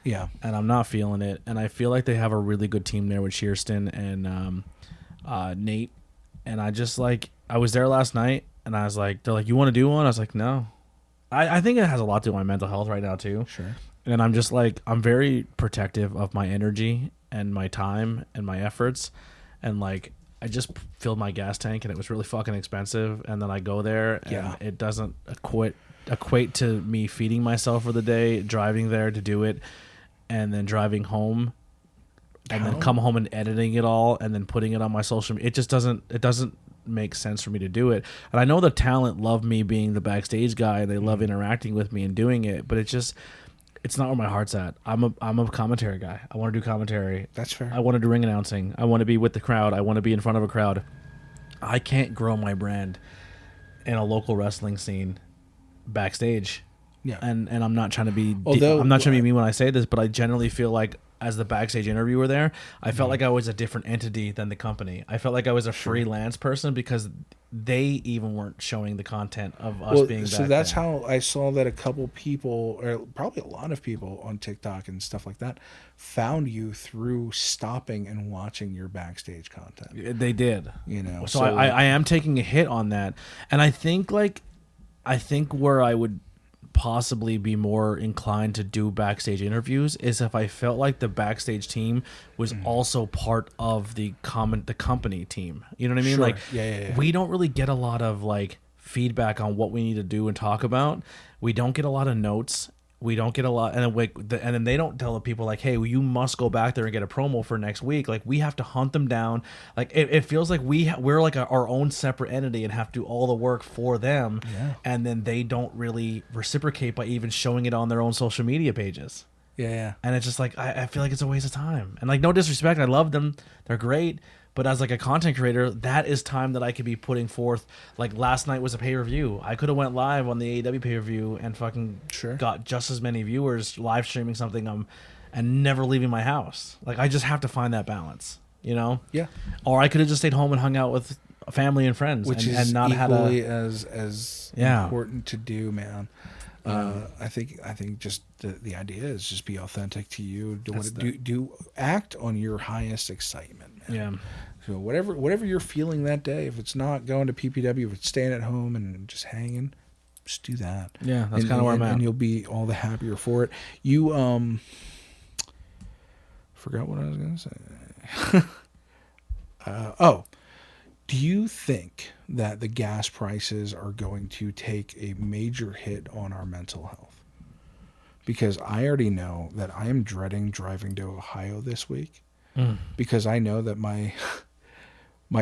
yeah. and I'm not feeling it. And I feel like they have a really good team there with Shearston and Nate. And I just like I was there last night, and I was like, they're like, "You want to do one?" I was like, "No." I think it has a lot to do with my mental health right now too. Sure. And I'm just like I'm very protective of my energy and my time and my efforts, and like I just filled my gas tank and it was really fucking expensive, and then I go there and Yeah. it doesn't equate to me feeding myself for the day, driving there to do it, and then driving home, and then come home and editing it all and then putting it on my social media. It doesn't make sense for me to do it. And I know the talent love me being the backstage guy and they love interacting with me and doing it, but it's not where my heart's at. I'm a commentary guy. I want to do commentary. That's fair. I want to do ring announcing. I want to be with the crowd. I want to be in front of a crowd. I can't grow my brand in a local wrestling scene backstage. Yeah. And I'm not trying to be Although- I'm not trying to be mean when I say this, but I generally feel like as the backstage interviewer there, I felt like I was a different entity than the company. I felt like I was a freelance person because they even weren't showing the content of us being so back that's there. how I saw that a couple people, or probably a lot of people on TikTok and stuff like that, found you through stopping and watching your backstage content. They did. You know, So I am taking a hit on that. And I think where I would possibly be more inclined to do backstage interviews is if I felt like the backstage team was also part of the company team. You know what I mean? Sure. Like Yeah. we don't really get a lot of like feedback on what we need to do and talk about. We don't get a lot of notes. We don't get a lot, and then they don't tell the people like, "Hey, well, you must go back there and get a promo for next week." Like we have to hunt them down. Like it feels like we're like our own separate entity and have to do all the work for them. Yeah. And then they don't really reciprocate by even showing it on their own social media pages. Yeah. And it's just like I feel like it's a waste of time. And like no disrespect, I love them; they're great. But as like a content creator, that is time that I could be putting forth. Like last night was a pay-per-view. I could have went live on the AEW pay-per-view and fucking Sure. got just as many viewers live streaming something and never leaving my house. Like I just have to find that balance, you know? Yeah. Or I could have just stayed home and hung out with family and friends, Which and, is and not had equally a as Yeah. important to do, man. I think just the idea is just be authentic to you. Do act on your highest excitement, man. yeah. So whatever you're feeling that day, if it's not going to PPW, if it's staying at home and just hanging, just do that. Yeah, that's kind of where I'm at. And you'll be all the happier for it. You forgot what I was gonna say. Do you think that the gas prices are going to take a major hit on our mental health? Because I already know that I am dreading driving to Ohio this week because I know that my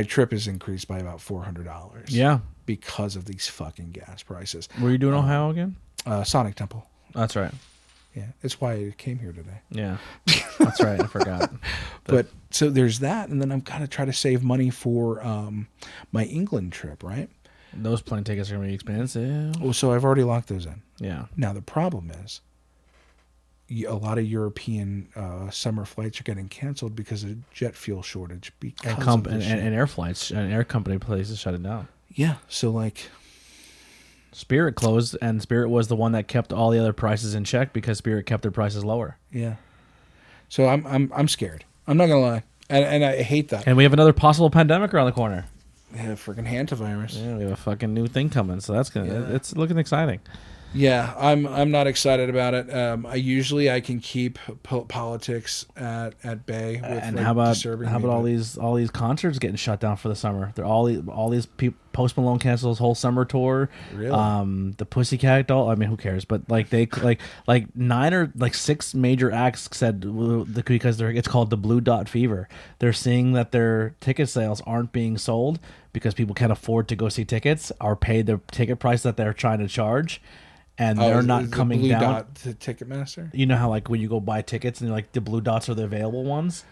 trip is increased by about $400. Yeah. Because of these fucking gas prices. Were you doing Ohio again? Sonic Temple. That's right. Yeah, it's why I came here today. Yeah. That's right. I forgot. But so there's that, and then I've got to try to save money for my England trip, right? Those plane tickets are going to be expensive. Well, so I've already locked those in. Yeah. Now the problem is, a lot of European summer flights are getting canceled because of jet fuel shortage. Because of this shit. And air flights and air company places shut it down. Yeah, so like, Spirit closed, and Spirit was the one that kept all the other prices in check because Spirit kept their prices lower. yeah. So I'm scared. I'm not gonna lie, and I hate that. And we have another possible pandemic around the corner. Yeah, freaking hantavirus. Yeah, we have a fucking new thing coming, so that's it's looking exciting. Yeah, I'm not excited about it. I can keep politics at bay. With, And like, how about disturbing me, all but- these concerts getting shut down for the summer? They're all these people. Post Malone canceled his whole summer tour. Really? The Pussycat Doll. I mean, who cares? But like they like 6 major acts said because it's called the Blue Dot Fever. They're seeing that their ticket sales aren't being sold because people can't afford to go see tickets are paid the ticket price that they're trying to charge, and Oh, they're is not the coming blue down. dot to Ticketmaster? You know how like when you go buy tickets and like the blue dots are the available ones.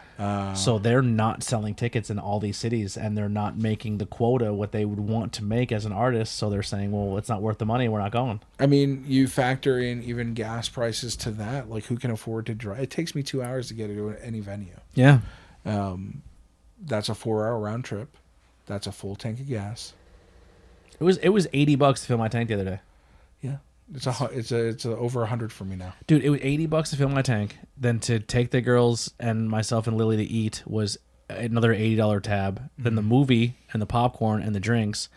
So they're not selling tickets in all these cities, and they're not making the quota what they would want to make as an artist. So they're saying, well, it's not worth the money. We're not going. I mean, you factor in even gas prices to that. Like, who can afford to drive? It takes me 2 hours to get to any venue. Yeah. That's a 4-hour round trip. That's a full tank of gas. It was $80 to fill my tank the other day. Yeah, it's over 100 for me now. Dude, it was $80 to fill my tank. Then to take the girls and myself and Lily to eat was another $80 tab. Then the movie and the popcorn and the drinks.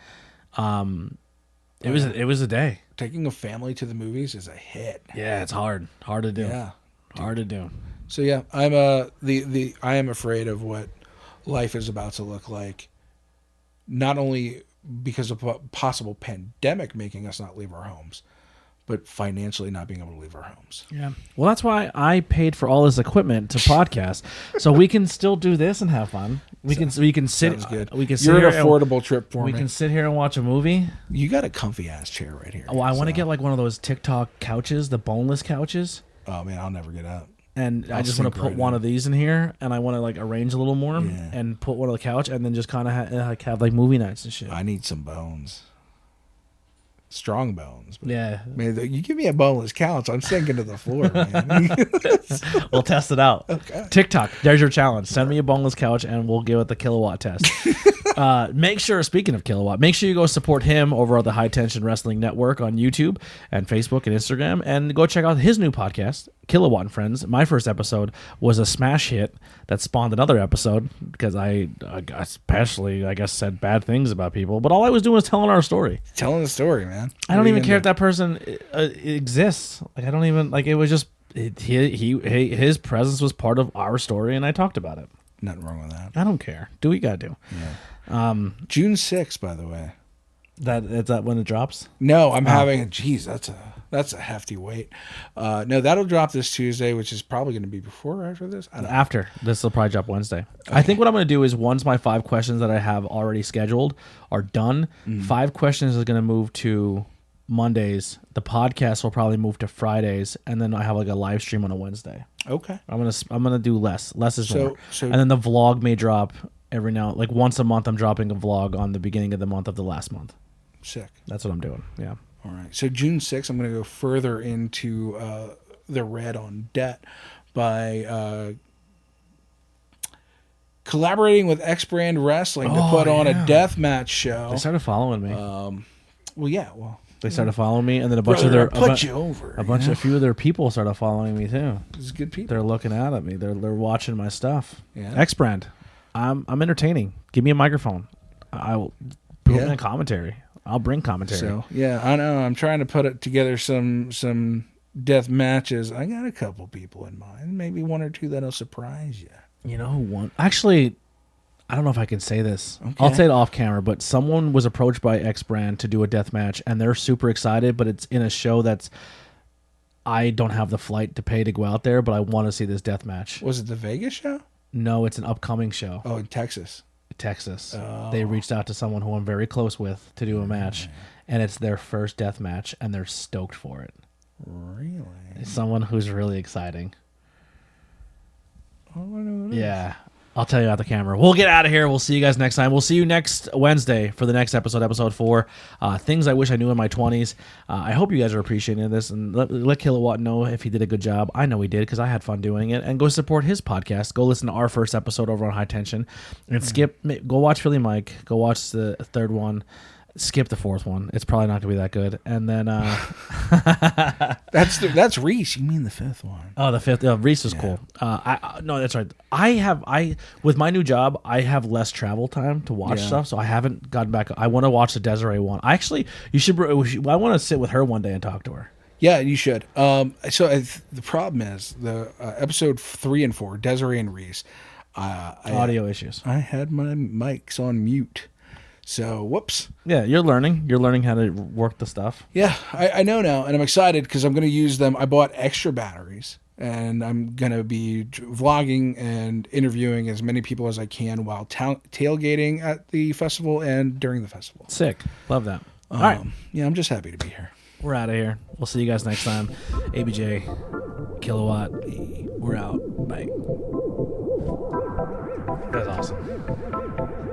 It was a day. Taking a family to the movies is a hit. Yeah, it's hard to do. Yeah, hard to do. So yeah, I'm I am afraid of what life is about to look like. Not only because of a possible pandemic making us not leave our homes, but financially not being able to leave our homes. Yeah. Well, that's why I paid for all this equipment to podcast, so we can still do this and have fun. We can sit. Sounds good. We can sit You're here an affordable trip for we me. can sit here and watch a movie. You got a comfy ass chair right here. Oh, I want to so- get like one of those TikTok couches, the boneless couches. Oh man, I'll never get up. And I I'll just want to sink put right one in. of these in here, and I want to like arrange a little more Yeah. and put one on the couch, and then just kind of have like movie nights and shit. I need some bones. Strong bones. But Yeah, man, you give me a boneless couch, I'm sinking to the floor, man. we'll test it out. Okay. TikTok, there's your challenge. Send me a boneless couch, and we'll give it the kilowatt test. Make sure, speaking of kilowatt, make sure you go support him over at the High Tension Wrestling Network on YouTube and Facebook and Instagram, and go check out his new podcast, Kilowatt and Friends. My first episode was a smash hit that spawned another episode because I especially, I guess, said bad things about people, but all I was doing was telling our story. Telling the story, man. I don't even care if that person exists. Like, I don't even like. It was just his presence was part of our story, and I talked about it. Nothing wrong with that. I don't care. Do what you gotta do. June 6th, by the way. Is that when it drops? No, I'm having. Geez, that's a hefty wait. No, that'll drop this Tuesday, which is probably going to be before or after this. I don't know. After this will probably drop Wednesday. I think what I'm gonna do is once my 5 questions that I have already scheduled are done, 5 questions is gonna move to Mondays. The podcast will probably move to Fridays, and then I have like a live stream on a Wednesday. Okay. I'm gonna do less. Less is more. So- And then the vlog may drop every now, like once a month. I'm dropping a vlog on the beginning of the month of the last month. Sick. That's what I'm doing. Yeah. All right. So June 6th, I'm going to go further into the red on debt by collaborating with X Brand Wrestling to put on a death match show. They started following me. Well, yeah. Well, They started following me, and then a bunch brother, of their I put you over. a few of their people started following me too. It's good people. They're looking out at me. They're watching my stuff. Yeah. X Brand, I'm entertaining. Give me a microphone. I will put in commentary. I'll bring commentary. So yeah, I know. I'm trying to put it together some death matches. I got a couple people in mind. Maybe 1 or 2 that'll surprise you. You know who won? Actually, I don't know if I can say this. I'll say it off camera, but someone was approached by X Brand to do a death match, and they're super excited, but it's in a show that's I don't have the flight to pay to go out there, but I want to see this death match. Was it the Vegas show? No, it's an upcoming show. Oh, in Texas. Texas. They reached out to someone who I'm very close with to do a match, and it's their first death match, and they're stoked for it. Really? It's someone who's really exciting. Oh, I know what it is. Yeah. I'll tell you about the camera. We'll get out of here. We'll see you guys next time. We'll see you next Wednesday for the next episode, episode 4. Things I wish I knew in my 20s. I hope you guys are appreciating this, and let Kilowatt know if he did a good job. I know he did because I had fun doing it. And go support his podcast. Go listen to our first episode over on High Tension. And go watch Philly Mike. Go watch the 3rd one. Skip the 4th one. It's probably not going to be that good. And then... That's Reese. You mean the 5th one. Oh, the 5th. Reese was cool. No, that's right. I with my new job, I have less travel time to watch stuff, so I haven't gotten back. I want to watch the Desiree one. I want to sit with her one day and talk to her. Yeah, you should. The problem is the episode 3 and 4, Desiree and Reese. Audio issues. I had my mics on mute. So, whoops. Yeah, you're learning. You're learning how to work the stuff. Yeah, I know now, and I'm excited because I'm going to use them. I bought extra batteries and I'm gonna be vlogging and interviewing as many people as I can while tailgating at the festival and during the festival. Sick. Love that. All right. Yeah, I'm just happy to be here. We're out of here. We'll see you guys next time. ABJ, Kilowatt. We're out. Bye. That's awesome.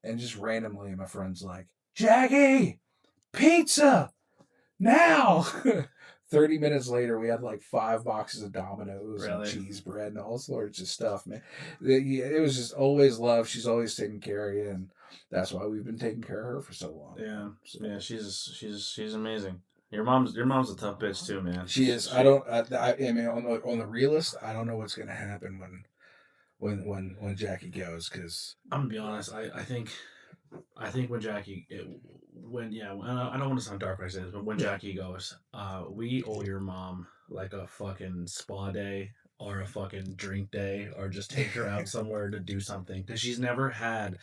And just randomly, my friend's like, Jackie, pizza now. 30 minutes later, we had like 5 boxes of Domino's and Really? cheese bread and all sorts of stuff, man. It was just always love. She's always taking care of you, and that's why we've been taking care of her for so long. Yeah, yeah, she's amazing. Your mom's a tough bitch too, man. She is. I mean, on the realist, I don't know what's gonna happen when Jackie goes, because I'm gonna be honest. I think when Jackie, I don't want to sound dark when I say this, but when Jackie goes, we owe your mom like a fucking spa day or a fucking drink day or just take her out somewhere to do something because she's never had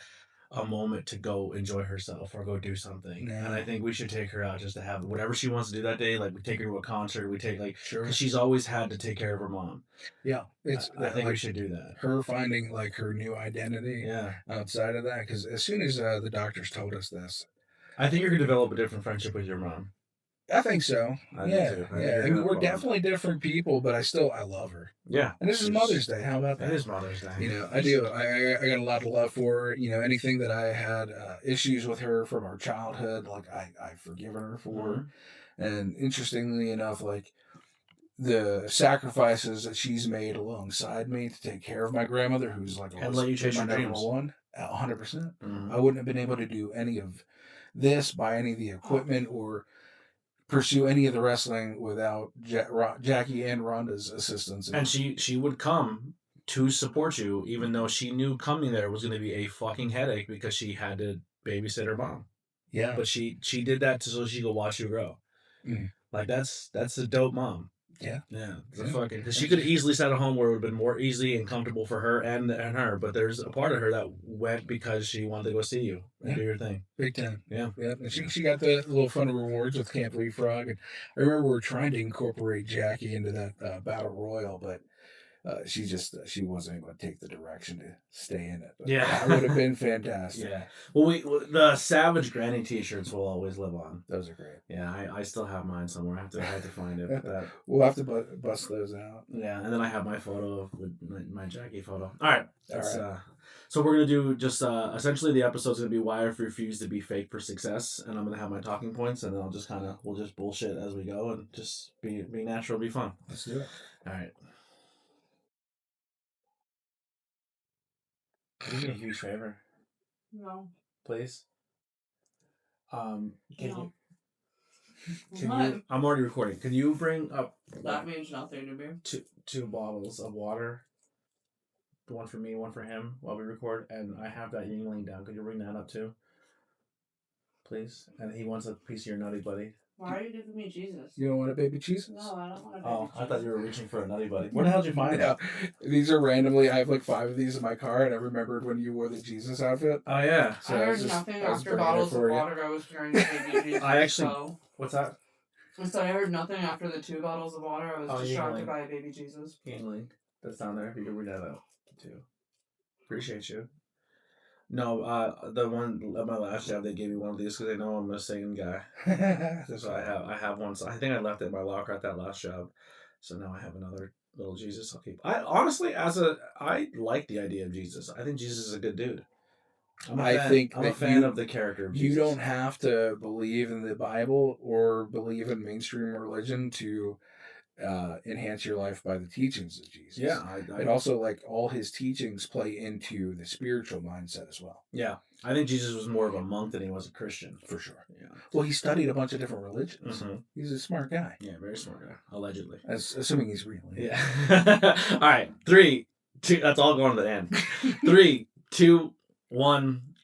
a moment to go enjoy herself or go do something. No. And I think we should take her out just to have whatever she wants to do that day. Like we take her to a concert, we take sure, because she's always had to take care of her mom. yeah, I think we should do that. Her finding like her new identity. Yeah, Outside of that, because as soon as the doctors told us this, I think you're gonna develop a different friendship with your mom. I think so. I do Yeah, too. I think yeah. you're I mean, gonna we're bond. definitely different people, but I love her. Yeah, And this is Mother's Day. How about that? It is Mother's Day. You know, I do. I got a lot of love for her. You know, anything that I had issues with her from our childhood, like I've forgiven her for. And interestingly enough, like the sacrifices that she's made alongside me to take care of my grandmother, who's like And let you chase my your number dreams. one, 100%. Mhm. I wouldn't have been able to do any of this, buy any of the equipment, or pursue any of the wrestling without Jackie and Rhonda's assistance. And she would come to support you, even though she knew coming there was going to be a fucking headache because she had to babysit her mom. Yeah, But she did that so she could watch you grow. Mm. Like that's a dope mom. Yeah. It's a Yeah. fucking because she could have easily sat at home where it would have been more easy and comfortable for her and her. But there's a part of her that went because she wanted to go see you and do your thing. Big time. Yeah. Yeah. And she got the little fun rewards with Camp Leapfrog. And I remember we were trying to incorporate Jackie into that Battle Royal, but she wasn't able to take the direction to stay in it. But Yeah. that would have been fantastic. Yeah. Well, the Savage Granny T-shirts will always live on. Those are great. Yeah, I still have mine somewhere. I have to find it. But We'll have to bust those out. yeah, and then I have my photo with my Jackie photo. All right. All right. So we're gonna do just essentially the episode's gonna be why I refuse to be fake for success, and I'm gonna have my talking points, and then we'll just bullshit as we go, and just be natural, be fun. Let's do it. All right. Do me a huge favor, No. please. Can No. Can What? you? I'm already recording. Can you bring up That means nothing to me. two bottles of water? One for me, one for him, while we record. And I have that Yingling down. Could you bring that up too, please? And he wants a piece of your Nutty Buddy. Why are you giving me Jesus? You don't want a baby Jesus? No, I don't want to. Oh, I thought you were reaching for a Nutty Buddy. Where the hell did you find Yeah. that? These are randomly. I have like 5 of these in my car, and I remembered when you wore the Jesus outfit. Oh yeah. So I heard was nothing I was after bringing it bottles of for you. water. I was carrying baby Jesus. I actually- So. What's that? So I heard nothing after the 2 bottles of water. I was Oh, distracted Yingling. by a baby Jesus. Yingling. That's down there. If you could read that out too. Appreciate you. No, the one at my last job, they gave me one of these because they know I'm a singing guy. So I have one. So I think I left it in my locker at that last job. So now I have another little Jesus. I'll keep. I honestly, I like the idea of Jesus. I think Jesus is a good dude. I think I'm a that fan of the character of you Jesus. don't have to believe in the Bible or believe in mainstream religion to enhance your life by the teachings of Jesus. Yeah, And also, like, all his teachings play into the spiritual mindset as well. yeah. I think Jesus was more of a monk than he was a Christian. For sure. Yeah. Well, he studied a bunch of different religions. Mhm. He's a smart guy. Yeah, very smart guy. Allegedly. Assuming he's real. Yeah. All right. 3, 2. That's all going to the end. 3, 2, 1.